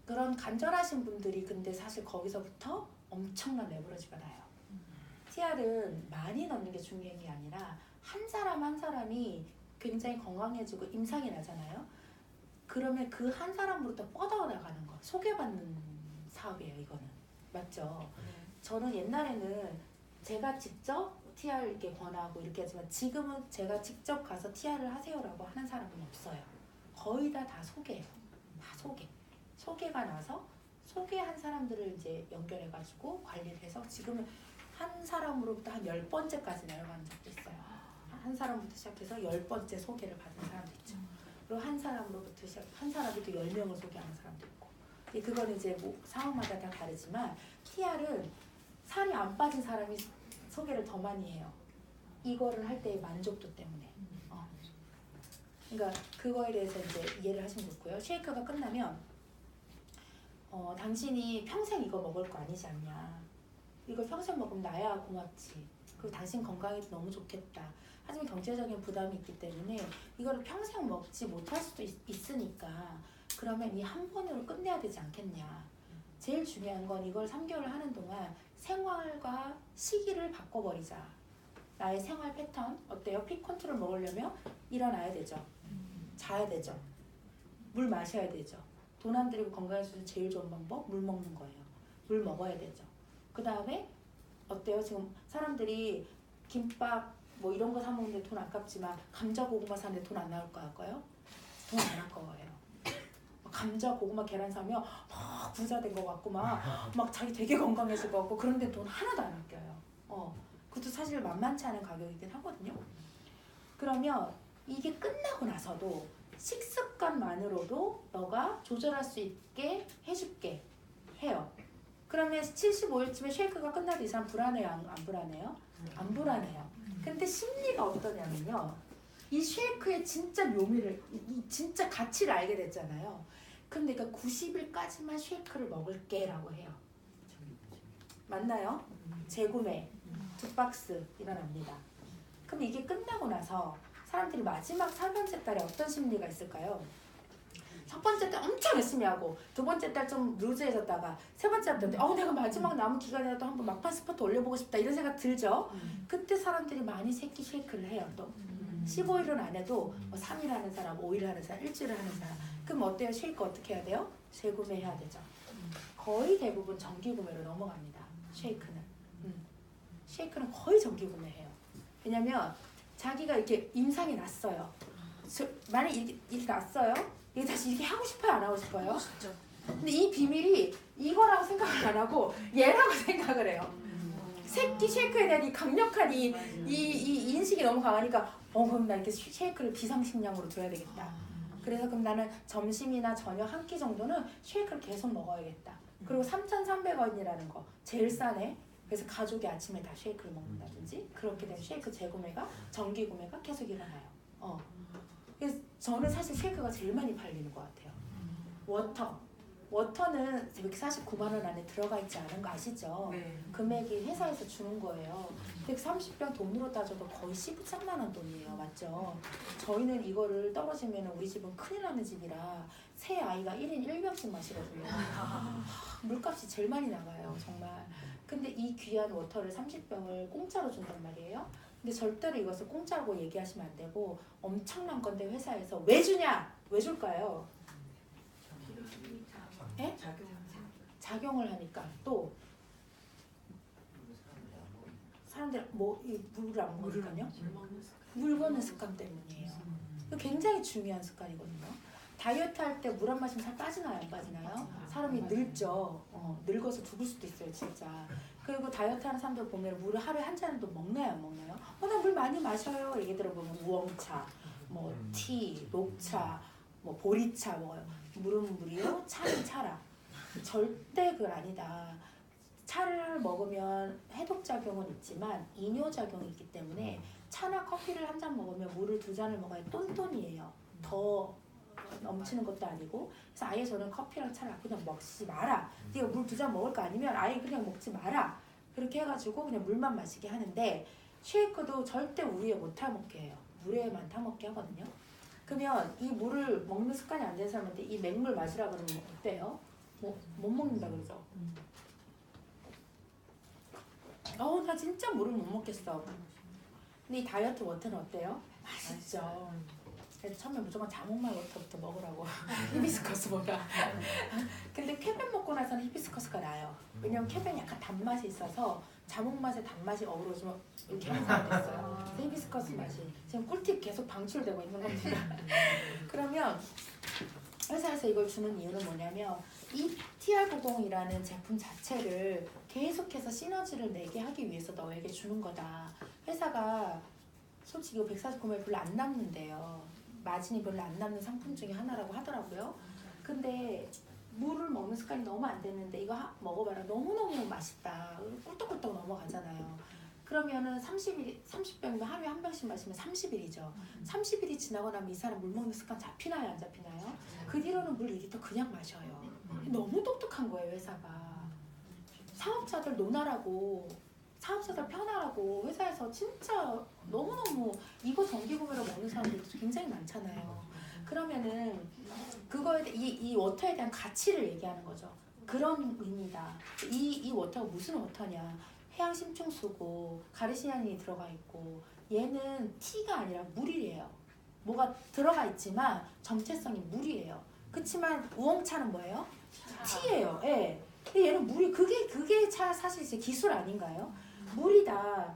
그런 간절하신 분들이 근데 사실 거기서부터 엄청난 레버리지가 나요. TR은 많이 넣는 게 중요한 게 아니라 한 사람 한 사람이 굉장히 건강해지고 임상이 나잖아요. 그러면 그 한 사람으로부터 뻗어 나가는 거, 소개받는 사업이에요. 이거는 맞죠? 저는 옛날에는 제가 직접 TR 이렇게 권하고 이렇게 하지만 지금은 제가 직접 가서 TR을 하세요라고 하는 사람은 없어요. 거의 다 소개예요. 다 소개가 나서 소개한 사람들을 이제 연결해가지고 관리를 해서 지금은 한 사람으로부터 한 10번째까지 내려가는 적도 있어요. 한 사람부터 시작해서 10번째 소개를 받은 사람도 있죠. 그리고 한 사람으로부터 한 사람이 또 10명을 소개하는 사람도 있고. 그거는 이제 뭐 상황마다 다 다르지만 TR은 살이 안 빠진 사람이 소개를 더 많이 해요. 이거를 할 때의 만족도 때문에. 그러니까 그거에 대해서 이제 이해를 하시면 좋고요. 쉐이크가 끝나면 당신이 평생 이거 먹을 거 아니지 않냐. 이걸 평생 먹으면 나야 고맙지. 그리고 당신 건강에 너무 좋겠다. 하지만 경제적인 부담이 있기 때문에 이거를 평생 먹지 못할 수도 있으니까 그러면 이 한 번으로 끝내야 되지 않겠냐. 제일 중요한 건 이걸 3개월 하는 동안 생활과 시기를 바꿔버리자. 나의 생활 패턴 어때요? 피 컨트롤 먹으려면 일어나야 되죠. 자야 되죠. 물 마셔야 되죠. 돈 안 들이고 건강해지는 제일 좋은 방법 물 먹는 거예요. 물 먹어야 되죠. 그 다음에 어때요? 지금 사람들이 김밥 뭐 이런 거 사 먹는데 돈 아깝지만 감자 고구마 사는데 돈 안 나올 거 할까요? 돈 안 아까워요. 감자 고구마 계란 사면 막 부자 된 거 같고 막 자기 되게 건강해질 것 같고 그런데 돈 하나도 안 아껴요. 그것도 사실 만만치 않은 가격이긴 하거든요. 그러면 이게 끝나고 나서도 식습관만으로도 너가 조절할 수 있게 해줄게 해요. 그러면 75일쯤에 쉐이크가 끝나도 이 사람 불안해요? 안 불안해요? 안 불안해요. 근데 심리가 어떠냐면요. 이 쉐이크의 진짜 묘미를, 이 진짜 가치를 알게 됐잖아요. 그럼 내가 90일까지만 쉐이크를 먹을게 라고 해요. 맞나요? 재구매 2박스 일어납니다. 그럼 이게 끝나고 나서 사람들이 마지막 4번째 달에 어떤 심리가 있을까요? 첫 번째 달 엄청 열심히 하고 두 번째 달 좀 루즈해졌다가 세 번째 달 내가 마지막 남은 기간이라도 한번 막판 스포트 올려보고 싶다 이런 생각 들죠? 그때 사람들이 많이 새끼 쉐이크를 해요. 또 15일은 안 해도 뭐 3일 하는 사람, 5일 하는 사람, 일주일 하는 사람. 그럼 어때요? 쉐이크 어떻게 해야 돼요? 재구매해야 되죠. 거의 대부분 정기구매로 넘어갑니다. 쉐이크는. 쉐이크는 거의 정기구매해요. 왜냐면 자기가 이렇게 임상이 났어요. 만약 이렇게 났어요? 이게 다시 이렇게 하고 싶어요? 안 하고 싶어요? 근데 이 비밀이 이거라고 생각을 안 하고 얘라고 생각을 해요. 새끼 쉐이크에 대한 이 강력한 이 인식이 너무 강하니까 그럼 나 이렇게 쉐이크를 비상식량으로 둬야 되겠다. 그래서 그럼 나는 점심이나 저녁 한 끼 정도는 쉐이크를 계속 먹어야겠다. 그리고 3,300원이라는 거 제일 싸네. 그래서 가족이 아침에 다 쉐이크를 먹는다든지 그렇게 되면 쉐이크 재구매가 정기 구매가 계속 일어나요. 그래서 저는 사실 쉐이크가 제일 많이 팔리는 것 같아요. 워터는 149만 원 안에 들어가 있지 않은 거 아시죠? 네. 금액이 회사에서 주는 거예요. 130병 돈으로 따져도 거의 13만 원 돈이에요. 맞죠? 저희는 이거를 떨어지면 우리 집은 큰일 나는 집이라 새 아이가 1인 1병씩 마시거든요. 물값이 제일 많이 나가요. 정말. 근데 이 귀한 워터를 30병을 공짜로 준단 말이에요. 근데 절대로 이것을 공짜라고 얘기하시면 안 되고 엄청난 건데 회사에서 왜 주냐? 왜 줄까요? 예? 작용을 하니까 또 사람들 물을 안 먹으니까요. 물 먹는 습관 때문이에요. 굉장히 중요한 습관이거든요. 다이어트 할 때 물 안 마시면 살 빠지나요? 안 빠지나요? 사람이 늙죠. 늙어서 죽을 수도 있어요, 진짜. 그리고 다이어트 하는 사람들 보면 물을 하루에 한 잔도 먹나요, 안 먹나요? 나 물 많이 마셔요. 얘기 들어보면 우엉차, 뭐 티, 녹차, 뭐 보리차 먹어요. 물은 물이요, 차는 차라. 절대 그건 아니다. 차를 먹으면 해독작용은 있지만 이뇨작용이 있기 때문에 차나 커피를 한 잔 먹으면 물을 2잔을 먹어야 똔똔이에요. 더 넘치는 것도 아니고. 그래서 아예 저는 커피랑 차를 그냥 먹지 마라. 네가 물 2잔 먹을 거 아니면 아예 그냥 먹지 마라. 그렇게 해가지고 그냥 물만 마시게 하는데, 쉐이크도 절대 우유에 못 타먹게 해요. 물에만 타먹게 하거든요. 그러면 이 물을 먹는 습관이 안 된 사람한테 이 맹물 마시라 그러면 어때요? 뭐 못 먹는다 그러죠. 나 진짜 물을 못 먹겠어. 근데 이 다이어트 워터는 어때요? 맛있죠. 그래서 처음에 무조건 자몽맛 워터부터 먹으라고 히비스커스보다. 근데 캡벤 먹고 나서는 히비스커스가 나아요. 왜냐면 캡벤 약간 단맛이 있어서 자몽맛에 단맛이 어우러지면 이렇게 항상 됐어요. 그래서 히비스커스 맛이 지금 꿀팁 계속 방출되고 있는 겁니다. 그러면 회사에서 이걸 주는 이유는 뭐냐면 이 TR90이라는 제품 자체를 계속해서 시너지를 내게 하기 위해서 너에게 주는 거다. 회사가 솔직히 이거 149매 별로 안 남는데요. 마진이 별로 안 남는 상품 중에 하나라고 하더라고요. 근데 물을 먹는 습관이 너무 안 됐는데 이거 먹어봐라. 너무너무 맛있다. 꿀떡꿀떡 넘어가잖아요. 그러면은 30병이면 하루에 한 병씩 마시면 30일이죠. 30일이 지나고 나면 이 사람 물 먹는 습관 잡히나요? 안 잡히나요? 그 뒤로는 물 2리터 그냥 마셔요. 너무 똑똑한 거예요, 회사가. 사업자들 논하라고, 사업자들 편하라고 회사에서 진짜 너무너무 이거 정기구매로 먹는 사람들도 굉장히 많잖아요. 그러면은 그거에 이 워터에 대한 가치를 얘기하는 거죠. 그런 의미다. 이 워터가 무슨 워터냐? 해양 심층수고 가르시아닌이 들어가 있고, 얘는 티가 아니라 물이에요. 뭐가 들어가 있지만 정체성이 물이에요. 그치만 우엉차는 뭐예요? 티예요. 예. 근데 얘는 물이 그게 사실 이제 기술 아닌가요? 물이다.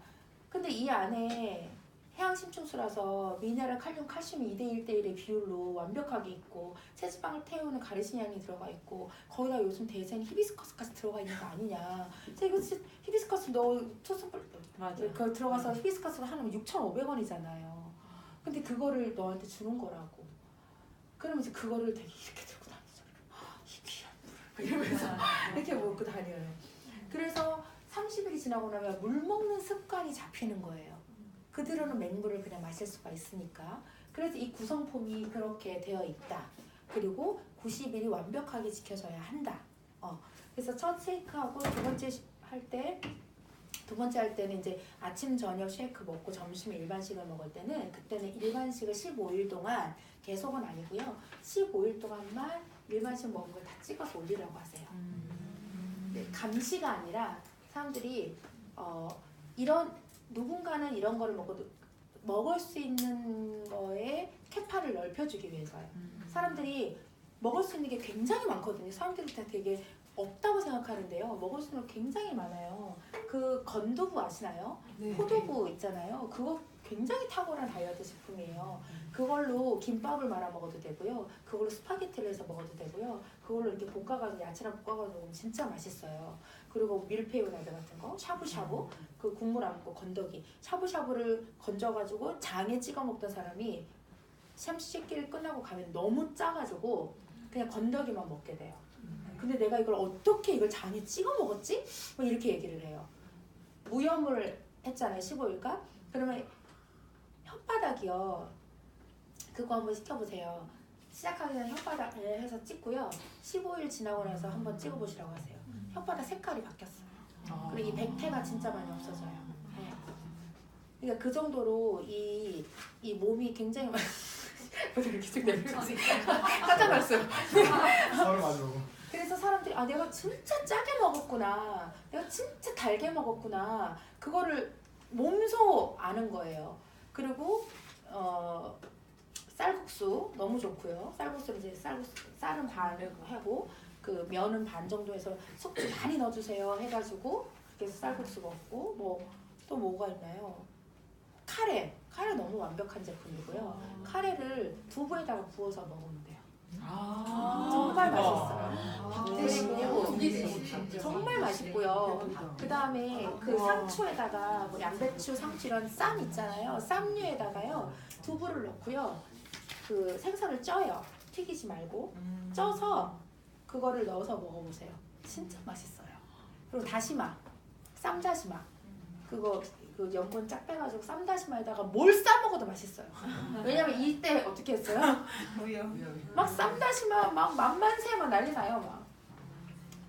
근데 이 안에 해양 심층수라서 미네랄, 칼륨, 칼슘이 2대 1대1의 비율로 완벽하게 있고, 체지방을 태우는 가르시아닌이 들어가 있고, 거기다 요즘 대세는 히비스커스까지 들어가 있는 거 아니냐. 이거 히비스커스 너 투스풀 그 들어가서 히비스커스 하면 6,500원이잖아요. 근데 그거를 너한테 주는 거라고. 그러면 이제 그거를 되게 이렇게 들고 다니죠. 이 귀한 물을 이러면서 이렇게 먹고 다녀요. 그래서 30일이 지나고 나면 물 먹는 습관이 잡히는 거예요. 그 뒤로는 맹물을 그냥 마실 수가 있으니까. 그래서 이 구성품이 그렇게 되어 있다. 그리고 90일이 완벽하게 지켜져야 한다. 그래서 첫 쉐이크하고 두 번째 할 때는 이제 아침 저녁 쉐이크 먹고 점심에 일반식을 먹을 때는, 그때는 일반식을 15일 동안, 계속은 아니고요. 15일 동안만 일반식 먹은 걸 다 찍어서 올리라고 하세요. 감시가 아니라 사람들이 누군가는 이런 거를 먹을 수 있는 거에 캐파를 넓혀주기 위해서요. 사람들이 먹을 수 있는 게 굉장히 많거든요. 사람들이 다 되게 없다고 생각하는데요. 먹을 수 있는 게 굉장히 많아요. 그 건두부 아시나요? 네. 포도부 있잖아요. 그거 굉장히 탁월한 다이어트 식품이에요. 그걸로 김밥을 말아 먹어도 되고요. 그걸로 스파게티를 해서 먹어도 되고요. 그걸로 이렇게 볶아가지고 야채랑 볶아가지고 먹으면 진짜 맛있어요. 그리고 밀푀유 라드 같은 거, 샤브샤브, 그 국물 안 먹고 건더기, 샤브샤브를 건져가지고 장에 찍어 먹던 사람이 샴시키를 끝나고 가면 너무 짜가지고 그냥 건더기만 먹게 돼요. 근데 내가 이걸 어떻게 이걸 장에 찍어 먹었지? 뭐 이렇게 얘기를 해요. 무염을 했잖아요, 15일간. 그러면 혓바닥이요. 그거 한번 시켜보세요. 시작하기 전에 혓바닥에 해서 찍고요. 15일 지나고 나서 한번 찍어보시라고 하세요. 혓바닥 색깔이 바뀌었어요. 그리고 이 백태가 진짜 많이 없어져요. 네. 그러니까 그 정도로 이 몸이 굉장히 많이 이렇게 쭉 내밀어서 깜짝 놀랐어요. 서로 마주보고. 그래서 사람들이 내가 진짜 짜게 먹었구나, 내가 진짜 달게 먹었구나, 그거를 몸소 아는 거예요. 그리고 쌀국수 너무 좋고요. 쌀국수는 이제 쌀은 반을 하고 그 면은 반 정도 해서 숙주 많이 넣어주세요 해가지고 그래서 쌀국수 먹고, 뭐 또 뭐가 있나요? 카레 너무 완벽한 제품이고요. 카레를 두부에다가 부어서 먹으면 돼요. 정말 맛있어요. 그리고 정말 맛있고요. 그 다음에 그 상추에다가 뭐 양배추, 상추 이런 쌈 있잖아요. 쌈류에다가요 두부를 넣고요. 그 생선을 쪄요. 튀기지 말고 쪄서 그거를 넣어서 먹어보세요. 진짜 맛있어요. 그리고 다시마, 쌈다시마. 그거 그 연분 쫙 빼가지고 쌈다시마에다가 뭘 싸먹어도 맛있어요. 왜냐면 이때 어떻게 했어요? 막 쌈다시마 막 만만세 막 난리 나요 막.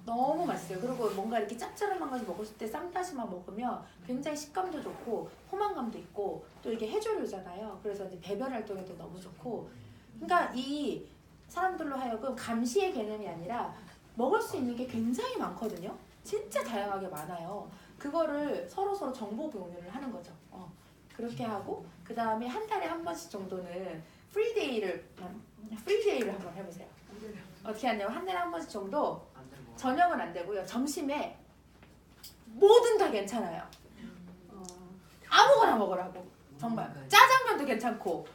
너무 맛있어요. 그리고 뭔가 이렇게 짭짤한 것을 먹었을 때 쌈다시마 먹으면 굉장히 식감도 좋고 포만감도 있고 또 이게 해조류잖아요. 그래서 이제 배변 활동에도 너무 좋고. 그러니까 이 사람들로 하여금 감시의 개념이 아니라 먹을 수 있는 게 굉장히 많거든요. 진짜 다양하게 많아요. 그거를 서로 정보 공유를 하는 거죠. 그렇게 하고 그 다음에 한 달에 한 번씩 정도는 프리데이를 한번 해보세요. 어떻게 하냐면 한 달에 한 번씩 정도 저녁은 안 되고요. 점심에 뭐든 다 괜찮아요. 아무거나 먹으라고. 정말 짜장면도 괜찮고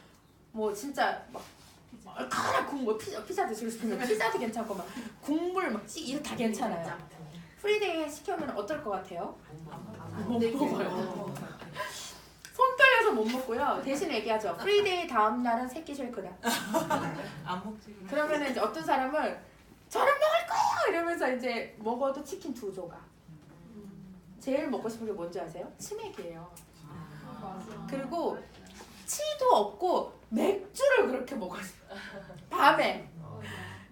뭐 진짜 막 얼큰한 국물 피자 드시고 싶으면 피자도 괜찮고 막 국물 막 이거 다 괜찮아요. 프리데이 시켜면 어떨 것 같아요? 못 먹어요. 손 떨려서 못 먹고요. 대신 얘기하죠. 프리데이 다음 날은 새끼 쉐이크다. 안 먹지. 그러면 이제 어떤 사람은 저는 먹을 거예요 이러면서 이제 먹어도 치킨 2조각. 제일 먹고 싶은 게 뭔지 아세요? 치맥이에요. 그리고 치도 없고 맥주를 그렇게 먹었어요. 밤에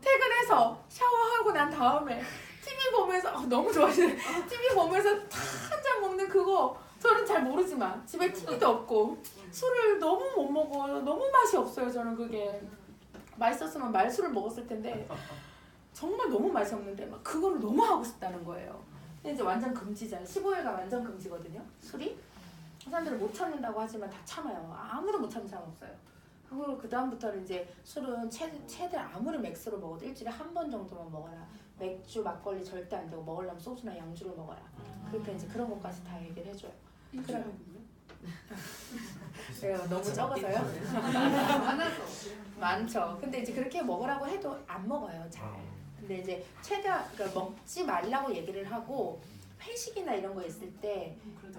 퇴근해서 샤워하고 난 다음에 TV 보면서 너무 좋아하시네. TV 보면서 한 잔 먹는 그거 저는 잘 모르지만 집에 TV도 없고 술을 너무 못 먹어요. 너무 맛이 없어요. 저는 그게 맛있었으면 말술을 먹었을 텐데 정말 너무 맛이 없는데 막 그거를 너무 하고 싶다는 거예요. 근데 이제 완전 금지잖아요. 15일간 완전 금지거든요. 술이. 사람들은 못 참는다고 하지만 다 참아요. 아무도 못 참는 사람 없어요. 그리고 그 다음부터는 이제 술은 최대 아무리 맥스로 먹어도 일주일에 한 번 정도만 먹어라. 맥주, 막걸리 절대 안 되고 먹으려면 소주나 양주를 먹어라. 그렇게 이제 그런 것까지 다 얘기를 해줘요. 내가 너무 적어서요? 많죠. 근데 이제 그렇게 먹으라고 해도 안 먹어요, 잘. 근데 이제 그러니까 먹지 말라고 얘기를 하고 회식이나 이런 거 있을 때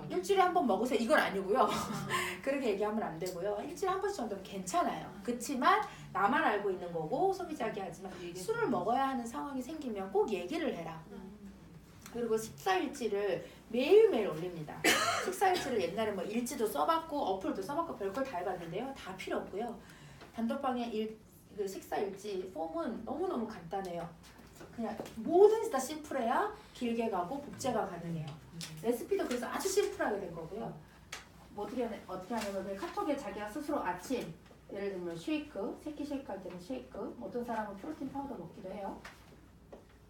일주일에 한 번 먹으세요. 이건 아니고요. 그렇게 얘기하면 안 되고요. 일주일에 한 번씩 정도는 괜찮아요. 그렇지만 나만 알고 있는 거고 소비자기 하지만 술을 먹어야 하는 상황이 생기면 꼭 얘기를 해라. 그리고 식사일지를 매일매일 올립니다. 식사일지를 옛날에 뭐 일지도 써봤고 어플도 써봤고 별걸 다 해봤는데요. 다 필요 없고요. 단톡방에 그 식사일지 폼은 너무너무 간단해요. 그냥 뭐든지 다 심플해야 길게 가고 복제가 가능해요. 레시피도 그래서 아주 심플하게 된 거고요. 뭐 어떻게 하냐면 카톡에 자기가 스스로 아침 예를 들면 쉐이크, 새끼 쉐이크 할 때는 쉐이크, 어떤 사람은 프로틴 파우더 먹기도 해요.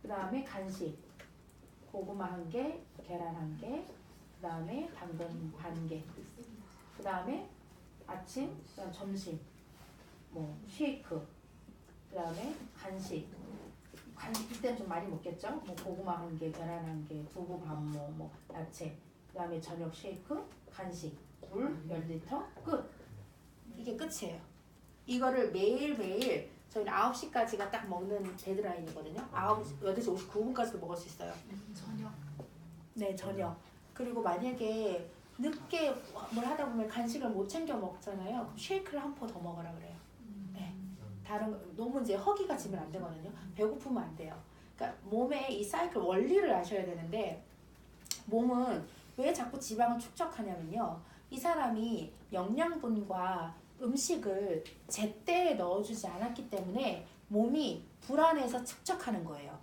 그 다음에 간식, 고구마 1개, 계란 1개, 그 다음에 당근 반 개, 그 다음에 아침, 그다음 점심, 뭐 쉐이크, 그 다음에 간식 이때는 좀 많이 먹겠죠? 뭐 고구마 1개, 계란 1개, 두부 밥, 뭐 야채, 그 다음에 저녁 쉐이크, 간식, 물 몇 리터, 끝. 이게 끝이에요. 이거를 매일매일 저희는 9시까지가 딱 먹는 데드라인이거든요. 8시 59분까지도 먹을 수 있어요. 저녁. 네, 저녁. 그리고 만약에 늦게 뭘 하다 보면 간식을 못 챙겨 먹잖아요. 그럼 쉐이크를 한 포 더 먹으라 그래요. 네. 다른 거 너무 이제 허기가 지면 안 되거든요. 배고프면 안 돼요. 그러니까 몸의 이 사이클 원리를 아셔야 되는데 몸은 왜 자꾸 지방을 축적하냐면요. 이 사람이 영양분과 음식을 제때에 넣어주지 않았기 때문에 몸이 불안해서 축적하는 거예요.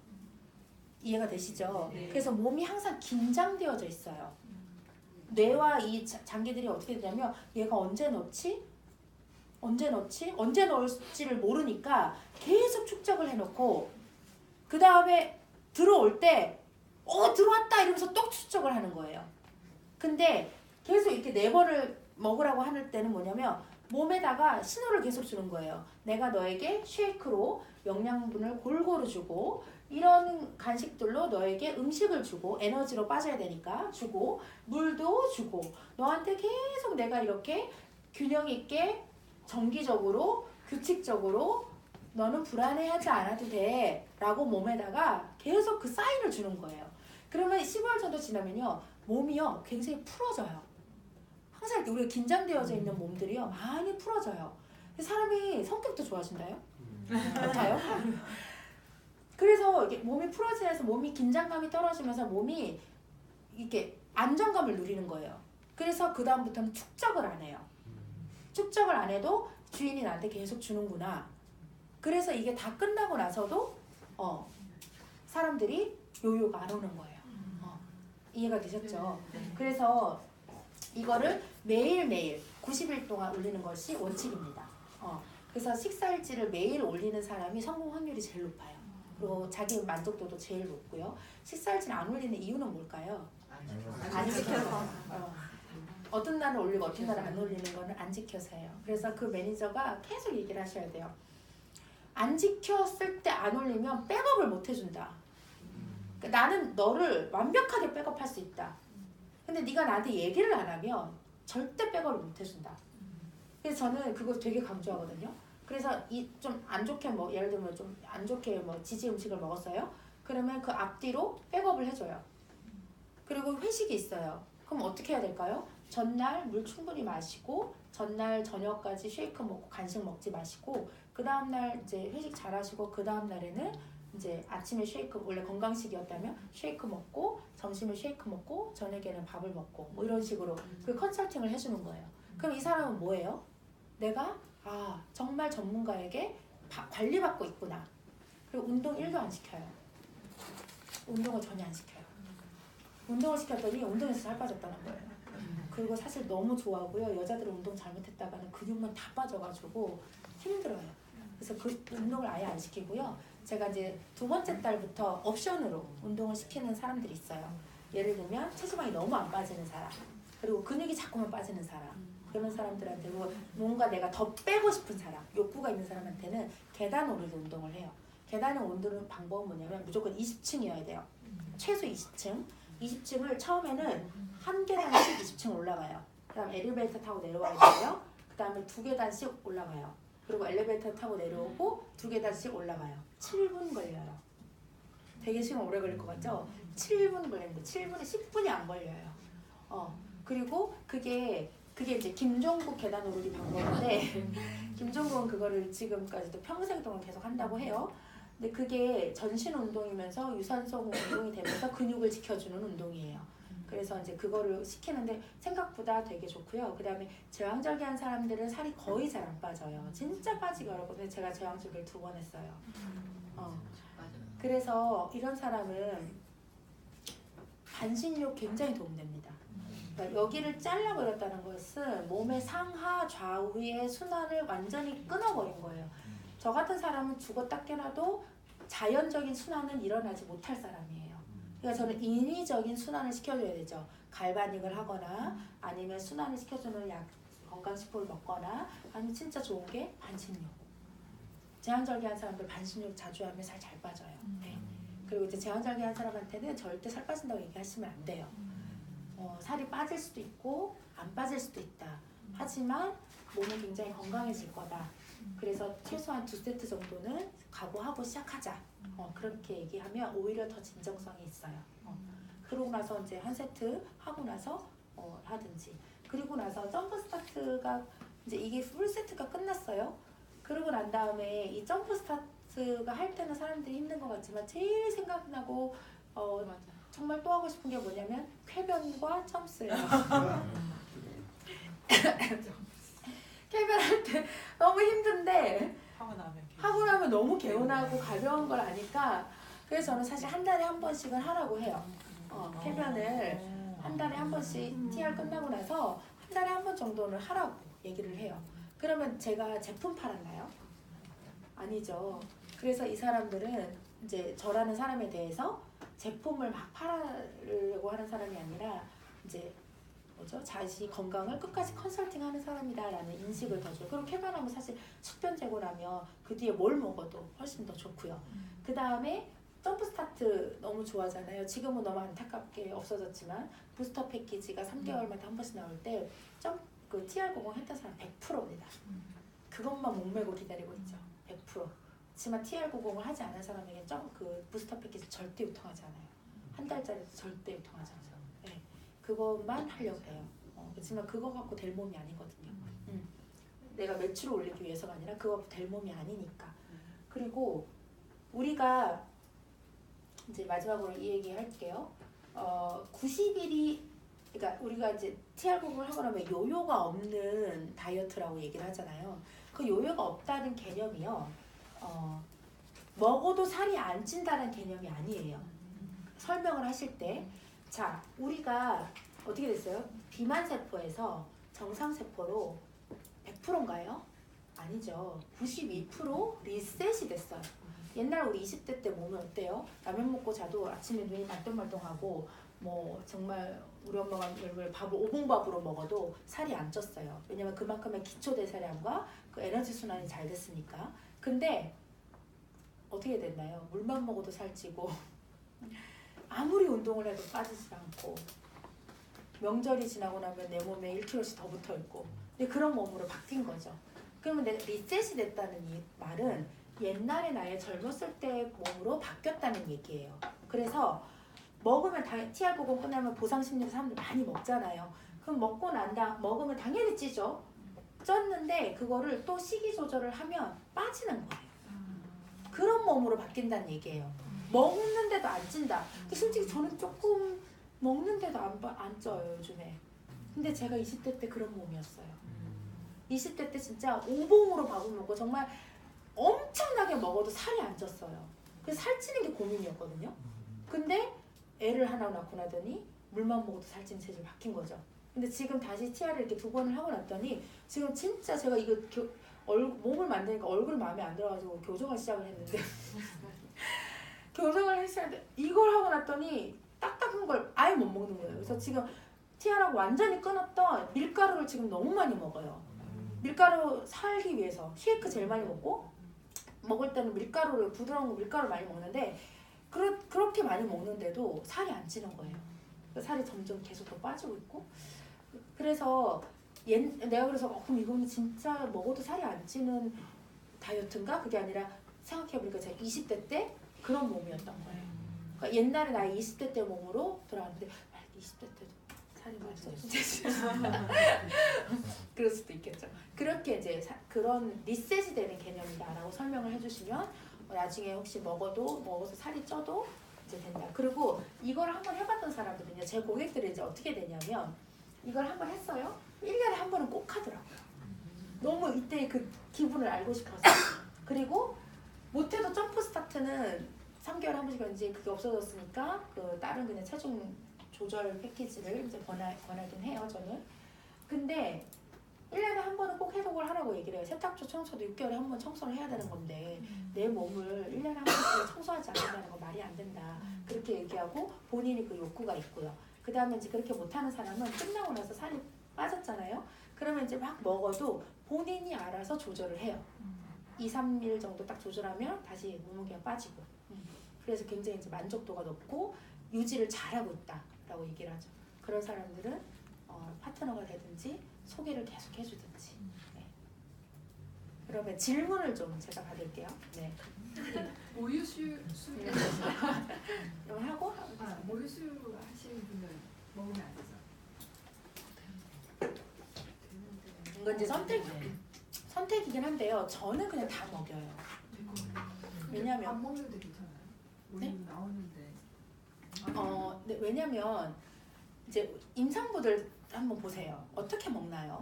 이해가 되시죠? 네. 그래서 몸이 항상 긴장되어져 있어요. 뇌와 이 장기들이 어떻게 되냐면 얘가 언제 넣지? 언제 넣을지를 모르니까 계속 축적을 해놓고 그 다음에 들어올 때 들어왔다 이러면서 또 축적을 하는 거예요. 근데 계속 이렇게 4번을 먹으라고 하는 때는 뭐냐면 몸에다가 신호를 계속 주는 거예요. 내가 너에게 쉐이크로 영양분을 골고루 주고 이런 간식들로 너에게 음식을 주고 에너지로 빠져야 되니까 주고 물도 주고 너한테 계속 내가 이렇게 균형 있게 정기적으로 규칙적으로 너는 불안해하지 않아도 돼 라고 몸에다가 계속 그 사인을 주는 거예요. 그러면 15일 정도 지나면요 몸이요 굉장히 풀어져요. 항상 이렇게 우리가 긴장되어져 있는 몸들이요 많이 풀어져요. 사람이 성격도 좋아진다요? 같아요? 그래서 이게 몸이 풀어지면서 몸이 긴장감이 떨어지면서 몸이 이렇게 안정감을 누리는 거예요. 그래서 그 다음부터는 축적을 안 해요. 축적을 안 해도 주인이 나한테 계속 주는구나. 그래서 이게 다 끝나고 나서도 사람들이 요요가 안 오는 거예요. 이해가 되셨죠? 그래서 이거를 매일매일 90일 동안 올리는 것이 원칙입니다. 그래서 식사일지를 매일 올리는 사람이 성공 확률이 제일 높아요. 그리고 자기 만족도도 제일 높고요. 식사일지를 안 올리는 이유는 뭘까요? 안 지켜서. 어떤 날은 올리고 어떤 날은 안 올리는 거는 안 지켜서예요. 그래서 그 매니저가 계속 얘기를 하셔야 돼요. 안 지켰을 때 안 올리면 백업을 못 해준다. 그러니까 나는 너를 완벽하게 백업할 수 있다. 근데 네가 나한테 얘기를 안 하면 절대 백업을 못 해준다. 그래서 저는 그거 되게 강조하거든요. 그래서 이 좀 안 좋게 뭐 예를 들면 좀 안 좋게 뭐 지지 음식을 먹었어요. 그러면 그 앞뒤로 백업을 해줘요. 그리고 회식이 있어요. 그럼 어떻게 해야 될까요? 전날 물 충분히 마시고 전날 저녁까지 쉐이크 먹고 간식 먹지 마시고 그 다음날 이제 회식 잘 하시고 그 다음날에는 이제 아침에 쉐이크 원래 건강식이었다면 쉐이크 먹고 점심에 쉐이크 먹고 저녁에는 밥을 먹고 뭐 이런 식으로 그 컨설팅을 해주는 거예요. 그럼 이 사람은 뭐예요? 내가 정말 전문가에게 관리받고 있구나. 그리고 운동 1도 안 시켜요. 운동을 전혀 안 시켜요. 운동을 시켰더니 운동에서 살 빠졌다는 거예요. 그리고 사실 너무 좋아하고요. 여자들은 운동 잘못했다가는 근육만 다 빠져가지고 힘들어요. 그래서 그 운동을 아예 안 시키고요. 제가 이제 두 번째 달부터 옵션으로 운동을 시키는 사람들이 있어요. 예를 들면 체지방이 너무 안 빠지는 사람, 그리고 근육이 자꾸만 빠지는 사람, 그런 사람들한테 뭔가 내가 더 빼고 싶은 사람, 욕구가 있는 사람한테는 계단 오르기 운동을 해요. 계단을 오르는 방법은 뭐냐면 무조건 20층이어야 돼요. 최소 20층. 20층을 처음에는 한 계단씩 20층 올라가요. 그 다음 엘리베이터 타고 내려와야 되고요. 그 다음에 2계단씩 올라가요. 그리고 엘리베이터 타고 내려오고 2계단씩 올라가요. 7분 걸려요. 되게 시간 오래 걸릴 것 같죠? 7분 걸립니다. 7분에 10분이 안 걸려요. 그리고 그게 이제 김종국 계단 오르기 방법인데 김종국은 그거를 지금까지도 평생 동안 계속 한다고 해요. 근데 그게 전신 운동이면서 유산소 운동이 되면서 근육을 지켜주는 운동이에요. 그래서 이제 그거를 시키는데 생각보다 되게 좋고요. 그 다음에 제왕절개한 사람들은 살이 거의 잘 안 빠져요. 진짜 빠지기 어렵거든요. 제가 제왕절개를 2번 했어요. 그래서 이런 사람은 반신욕 굉장히 도움됩니다. 그러니까 여기를 잘라버렸다는 것은 몸의 상하 좌우의 순환을 완전히 끊어버린 거예요. 저 같은 사람은 죽었다 깨나도 자연적인 순환은 일어나지 못할 사람이에요. 그러니까 저는 인위적인 순환을 시켜줘야 되죠. 갈바닉을 하거나 아니면 순환을 시켜주는 건강식품을 먹거나 아니면 진짜 좋은 게 반신욕. 제왕절개한 사람들 반신욕 자주 하면 살 잘 빠져요. 네. 그리고 이제 제왕절개한 사람한테는 절대 살 빠진다고 얘기하시면 안 돼요. 살이 빠질 수도 있고 안 빠질 수도 있다. 하지만 몸은 굉장히 건강해질 거다. 그래서 최소한 2세트 정도는 각오하고 시작하자. 그렇게 얘기하면 오히려 더 진정성이 있어요. 그러고 나서 이제 한 세트 하고 나서 하든지. 그리고 나서 점프 스타트가 이제 이게 풀 세트가 끝났어요. 그러고 난 다음에 이 점프 스타트가 할 때는 사람들이 힘든 것 같지만 제일 생각나고 정말 또 하고 싶은 게 뭐냐면 쾌변과 점프예요. 쾌변할 때 너무 힘든데 하고 나면 너무 개운하고 가벼운 걸 아니까 그래서 저는 사실 한 달에 한 번씩은 하라고 해요. 쾌변을 한 달에 한 번씩 TR 끝나고 나서 한 달에 한 번 정도는 하라고 얘기를 해요. 그러면 제가 제품 팔았나요? 아니죠. 그래서 이 사람들은 이제 저라는 사람에 대해서 제품을 막 팔으려고 하는 사람이 아니라 이제 자기 건강을 끝까지 컨설팅하는 사람이다라는 인식을 더 줘요. 그리고 쾌변하면 사실 숙변 재고 나면 그 뒤에 뭘 먹어도 훨씬 더 좋고요. 그 다음에 점프 스타트 너무 좋아하잖아요. 지금은 너무 안타깝게 없어졌지만 부스터 패키지가 3개월마다 한 번씩 나올 때 그 TR90 했던 사람 100%입니다. 그것만 목매고 기다리고 있죠. 100%. 하지만 TR90을 하지 않은 사람에게 그 부스터 패키지 절대 유통하지 않아요. 한 달짜리도 절대 유통하지 않아요. 네. 그것만 하려고 해요. 그렇지만 그거 갖고 될 몸이 아니거든요. 내가 매출을 올리기 위해서가 아니라 그거 갖고 될 몸이 아니니까. 그리고 우리가 이제 마지막으로 이 얘기 할게요. 90일이 그러니까 우리가 이제 TR90을 하고 나면 요요가 없는 다이어트라고 얘기를 하잖아요. 그 요요가 없다는 개념이요. 먹어도 살이 안 찐다는 개념이 아니에요. 설명을 하실 때, 자, 우리가 어떻게 됐어요? 비만 세포에서 정상 세포로 100%인가요? 아니죠. 92% 리셋이 됐어요. 옛날 우리 20대 때 몸은 어때요? 라면 먹고 자도 아침에 눈이 말똥말똥하고 뭐 정말 우리 엄마가 밥을 오봉밥으로 먹어도 살이 안 쪘어요. 왜냐면 그만큼의 기초대사량과 그 에너지 순환이 잘 됐으니까. 근데 어떻게 됐나요? 물만 먹어도 살찌고 아무리 운동을 해도 빠지지 않고 명절이 지나고 나면 내 몸에 1kg씩 더 붙어있고 근데 그런 몸으로 바뀐 거죠. 그러면 내가 리셋이 됐다는 이 말은 옛날에 나의 젊었을 때의 몸으로 바뀌었다는 얘기예요. 그래서 먹으면 TR90 끝나면 보상심리로 사람들 많이 먹잖아요. 그럼 먹으면 당연히 찌죠. 쪘는데 그거를 또 식이 조절을 하면 빠지는 거예요. 그런 몸으로 바뀐다는 얘기예요. 먹는데도 안 찐다. 근데 솔직히 저는 조금 먹는데도 안 쪄요 요즘에. 근데 제가 20대 때 그런 몸이었어요. 20대 때 진짜 오봉으로 밥을 먹고 정말 엄청나게 먹어도 살이 안 쪘어요. 그래서 살찌는 게 고민이었거든요. 근데 애를 하나 낳고 나더니 물만 먹어도 살찌는 체질이 바뀐 거죠. 근데 지금 다시 TR을 이렇게 2번을 하고 났더니 지금 진짜 제가 이거 몸을 만드니까 얼굴 마음에 안 들어가지고 교정을 시작을 했는데 교정을 시작했는데 이걸 하고 났더니 딱딱한 걸 아예 못 먹는 거예요. 그래서 지금 TR하고 완전히 끊었던 밀가루를 지금 너무 많이 먹어요. 밀가루 살기 위해서 쉐이크 제일 많이 먹을 때는 부드러운 밀가루를 많이 먹는데 그렇게 많이 먹는데도 살이 안 찌는 거예요. 살이 점점 계속 더 빠지고 있고 그래서 내가 그래서 그럼 이거는 진짜 먹어도 살이 안 찌는 다이어트인가? 그게 아니라 생각해보니까 제가 20대 때 그런 몸이었던 거예요. 그러니까 옛날에 나의 20대 때 몸으로 돌아왔는데 20대 때도 살이 많이 쪘는데 그럴 수도 있겠죠. 그렇게 이제 그런 리셋이 되는 개념이다라고 설명을 해주시면 나중에 혹시 먹어서 살이 쪄도 이제 된다. 그리고 이걸 한번 해봤던 사람들은요, 제 고객들이 이제 어떻게 되냐면 이걸 한번 했어요. 1년에 한 번은 꼭 하더라고요. 너무 이때 그 기분을 알고 싶어서. 그리고 못해도 점프 스타트는 3개월에 한 번씩 이제 그게 없어졌으니까 그 다른 그냥 체중 조절 패키지를 이제 권하긴 해요, 저는. 근데 1년에 한 번은 꼭 해독을 하라고 얘기를 해요. 세탁소 청소도 6개월에 한 번 청소를 해야 되는 건데 내 몸을 1년에 한 번씩 청소하지 않는다는 건 말이 안 된다. 그렇게 얘기하고 본인이 그 욕구가 있고요. 그 다음에 이제 그렇게 못하는 사람은 끝나고 나서 살이 빠졌잖아요. 그러면 이제 막 먹어도 본인이 알아서 조절을 해요. 2, 3일 정도 딱 조절하면 다시 몸무게가 빠지고. 그래서 굉장히 이제 만족도가 높고 유지를 잘하고 있다라고 얘기를 하죠. 그런 사람들은 파트너가 되든지 소개를 계속 해주든지. 네. 그러면 질문을 좀 제가 받을게요. 네. 모유수 하고 모유수 하시는 분들 먹으면 안 되죠? 이건 이제 선택이긴 한데요. 저는 그냥 다 먹여요. 왜냐면 안 먹는데 괜찮아요? 네? 나오는데. 네, 왜냐면 이제 임산부들 한번 보세요. 어떻게 먹나요?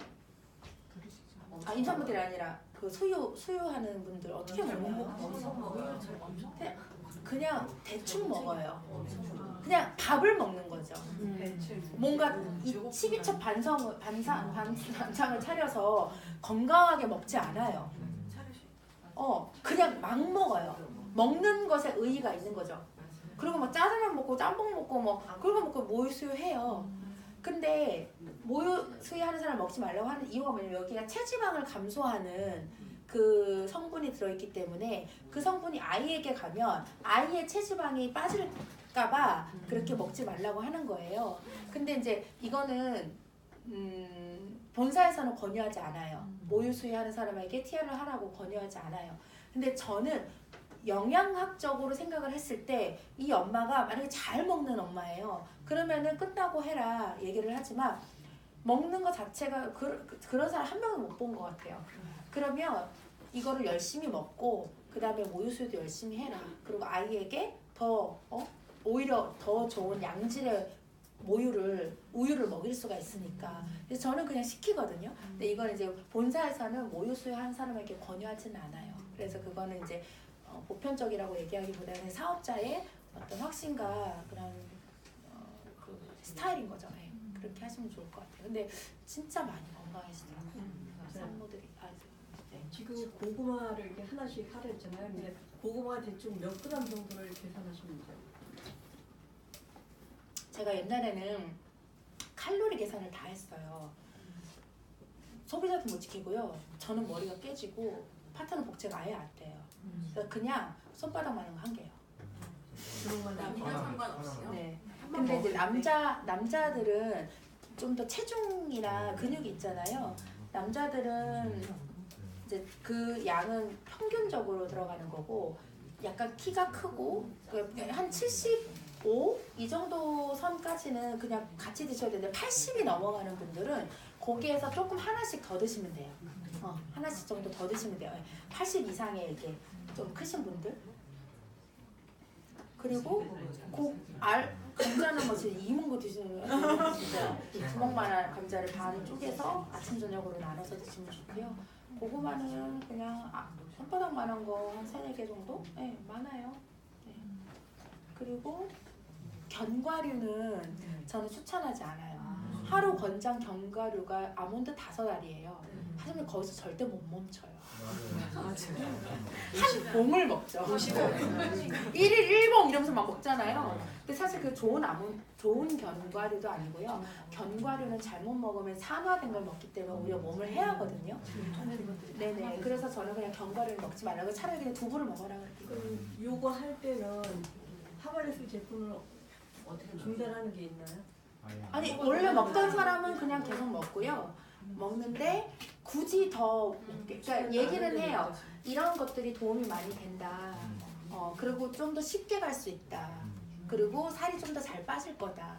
임산부들이 아니라 그 수유하는 분들 어떻게 먹나요? 그냥 대충 먹어요. 그냥 밥을 먹는 거죠. 뭔가 12첩 반상을 차려서 건강하게 먹지 않아요. 그냥 막 먹어요. 먹는 것에 의의가 있는 거죠. 그리고 막 짜장면 먹고 짬뽕 먹고 그런 거 먹고 모유 수유해요. 근데 모유 수유하는 사람 먹지 말라고 하는 이유가 뭐냐면 여기가 체지방을 감소하는 그 성분이 들어있기 때문에 그 성분이 아이에게 가면 아이의 체지방이 빠질까봐 그렇게 먹지 말라고 하는 거예요. 근데 이제 이거는 본사에서는 권유하지 않아요. 모유 수유하는 사람에게 TR을 하라고 권유하지 않아요. 근데 저는 영양학적으로 생각을 했을 때 이 엄마가 만약에 잘 먹는 엄마예요. 그러면은 끝나고 해라 얘기를 하지만 먹는 것 자체가 그런 사람 한 명도 못 본 것 같아요. 그러면 이거를 열심히 먹고 그 다음에 모유수유도 열심히 해라. 그리고 아이에게 오히려 더 좋은 양질의 우유를 먹일 수가 있으니까. 그래서 저는 그냥 시키거든요. 근데 이건 이제 본사에서는 모유 수유한 사람에게 권유하지는 않아요. 그래서 그거는 이제 보편적이라고 얘기하기보다는 사업자의 어떤 확신과 그런 그 스타일인 거죠. 네. 그렇게 하시면 좋을 것 같아요. 근데 진짜 많이 건강해지더라고요. 산모들이. 네. 지금 고구마를 이렇게 하나씩 하라 했잖아요. 근데 고구마 대충 몇 그램 정도를 계산하시면 돼요? 제가 옛날에는 칼로리 계산을 다 했어요. 소비자도 못 지키고요. 저는 머리가 깨지고 파트너 복제가 아예 안 돼요. 그래서 그냥 손바닥만한 거 한 개요. 그런 건 이건 상관없이요? 네. 근데 이제 남자들은 좀 더 체중이나 근육이 있잖아요. 남자들은 이제 그 양은 평균적으로 들어가는 거고, 약간 키가 크고 한 75 이 정도 선까지는 그냥 같이 드셔야 되는데 80이 넘어가는 분들은 거기에서 조금 하나씩 더 드시면 돼요. 하나씩 정도 더 드시면 돼요. 80 이상의 이렇게 좀 크신 분들. 그리고 감자는 뭐 진짜 이문고 드시는 거예요. 진짜 주먹만한 감자를 반 쪼개서 아침 저녁으로 나눠서 드시면 좋고요. 고구마는 그냥 손바닥만한 거 한 3-4개 정도? 네, 많아요. 네. 그리고 견과류는 저는 추천하지 않아요. 하루 권장 견과류가 아몬드 5알이에요. 하지만 거기서 절대 못 멈춰요. 한 봉을 먹죠. 1일 1봉 이러면서 막 먹잖아요. 근데 사실 그 좋은 견과류도 아니고요. 견과류는 잘못 먹으면 산화된 걸 먹기 때문에 오히려 몸을 해하거든요. 네네. 그래서 저는 그냥 견과류를 먹지 말라고 차라리 그냥 두부를 먹어라 그랬거든요. 그럼 요거 할 때는 하바네스 제품을 어떻게 중단하는 게 있나요? 아니 원래 먹던 사람은 그냥 계속 먹고요. 먹는데 굳이 더 그러니까 얘기는 해요. 이런 것들이 도움이 많이 된다. 그리고 좀 더 쉽게 갈 수 있다. 그리고 살이 좀 더 잘 빠질 거다.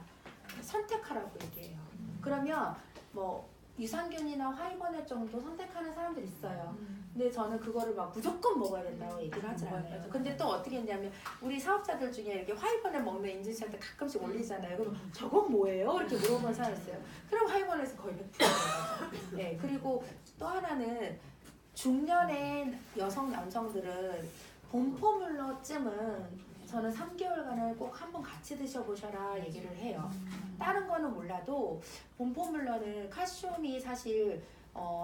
선택하라고 얘기해요. 그러면 뭐 유산균이나 화이번액 정도 선택하는 사람들이 있어요. 근데 저는 그거를 막 무조건 먹어야 된다고 얘기를 하지 않아요. 근데 또 어떻게 했냐면 우리 사업자들 중에 이렇게 화이번액 먹는 인증샷을 가끔씩 올리잖아요. 그럼 저건 뭐예요? 이렇게 물어보는 사람이 있어요. 그럼 화이번액에서 거의 100%예요. 네, 그리고 또 하나는 중년의 여성 남성들은 봄포뮬러쯤은 저는 3개월간을 꼭 한번 같이 드셔보셔라 얘기를 해요. 다른 거는 몰라도 봄포뮬러는 칼슘이 사실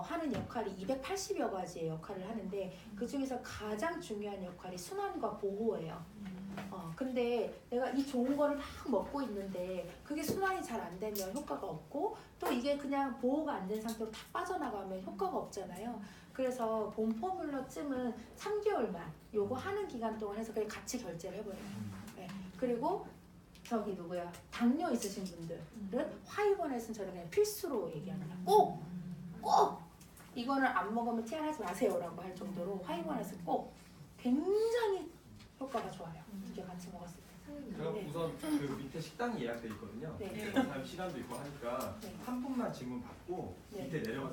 하는 역할이 280여 가지의 역할을 하는데 그 중에서 가장 중요한 역할이 순환과 보호예요. 근데 내가 이 좋은 거를 막 먹고 있는데 그게 순환이 잘 안 되면 효과가 없고 또 이게 그냥 보호가 안 된 상태로 다 빠져나가면 효과가 없잖아요. 그래서 봄포뮬러쯤은 3개월만 요거 하는 기간 동안 해서 그냥 같이 결제를 해버려요. 네. 그리고 저기 누구야 당뇨 있으신 분들은 화이번액은 저는 그냥 필수로 얘기합니다. 꼭 이거는 안 먹으면 TR하지 마세요라고 할 정도로 화이번액은 꼭 굉장히 효과가 좋아요. 이게 같이 먹었을 때. 제가 네. 우선 그 밑에 식당이 예약돼 있거든요. 네. 그 사람 시간도 있고 하니까 네. 한 분만 질문 받고 네. 밑에 내려가.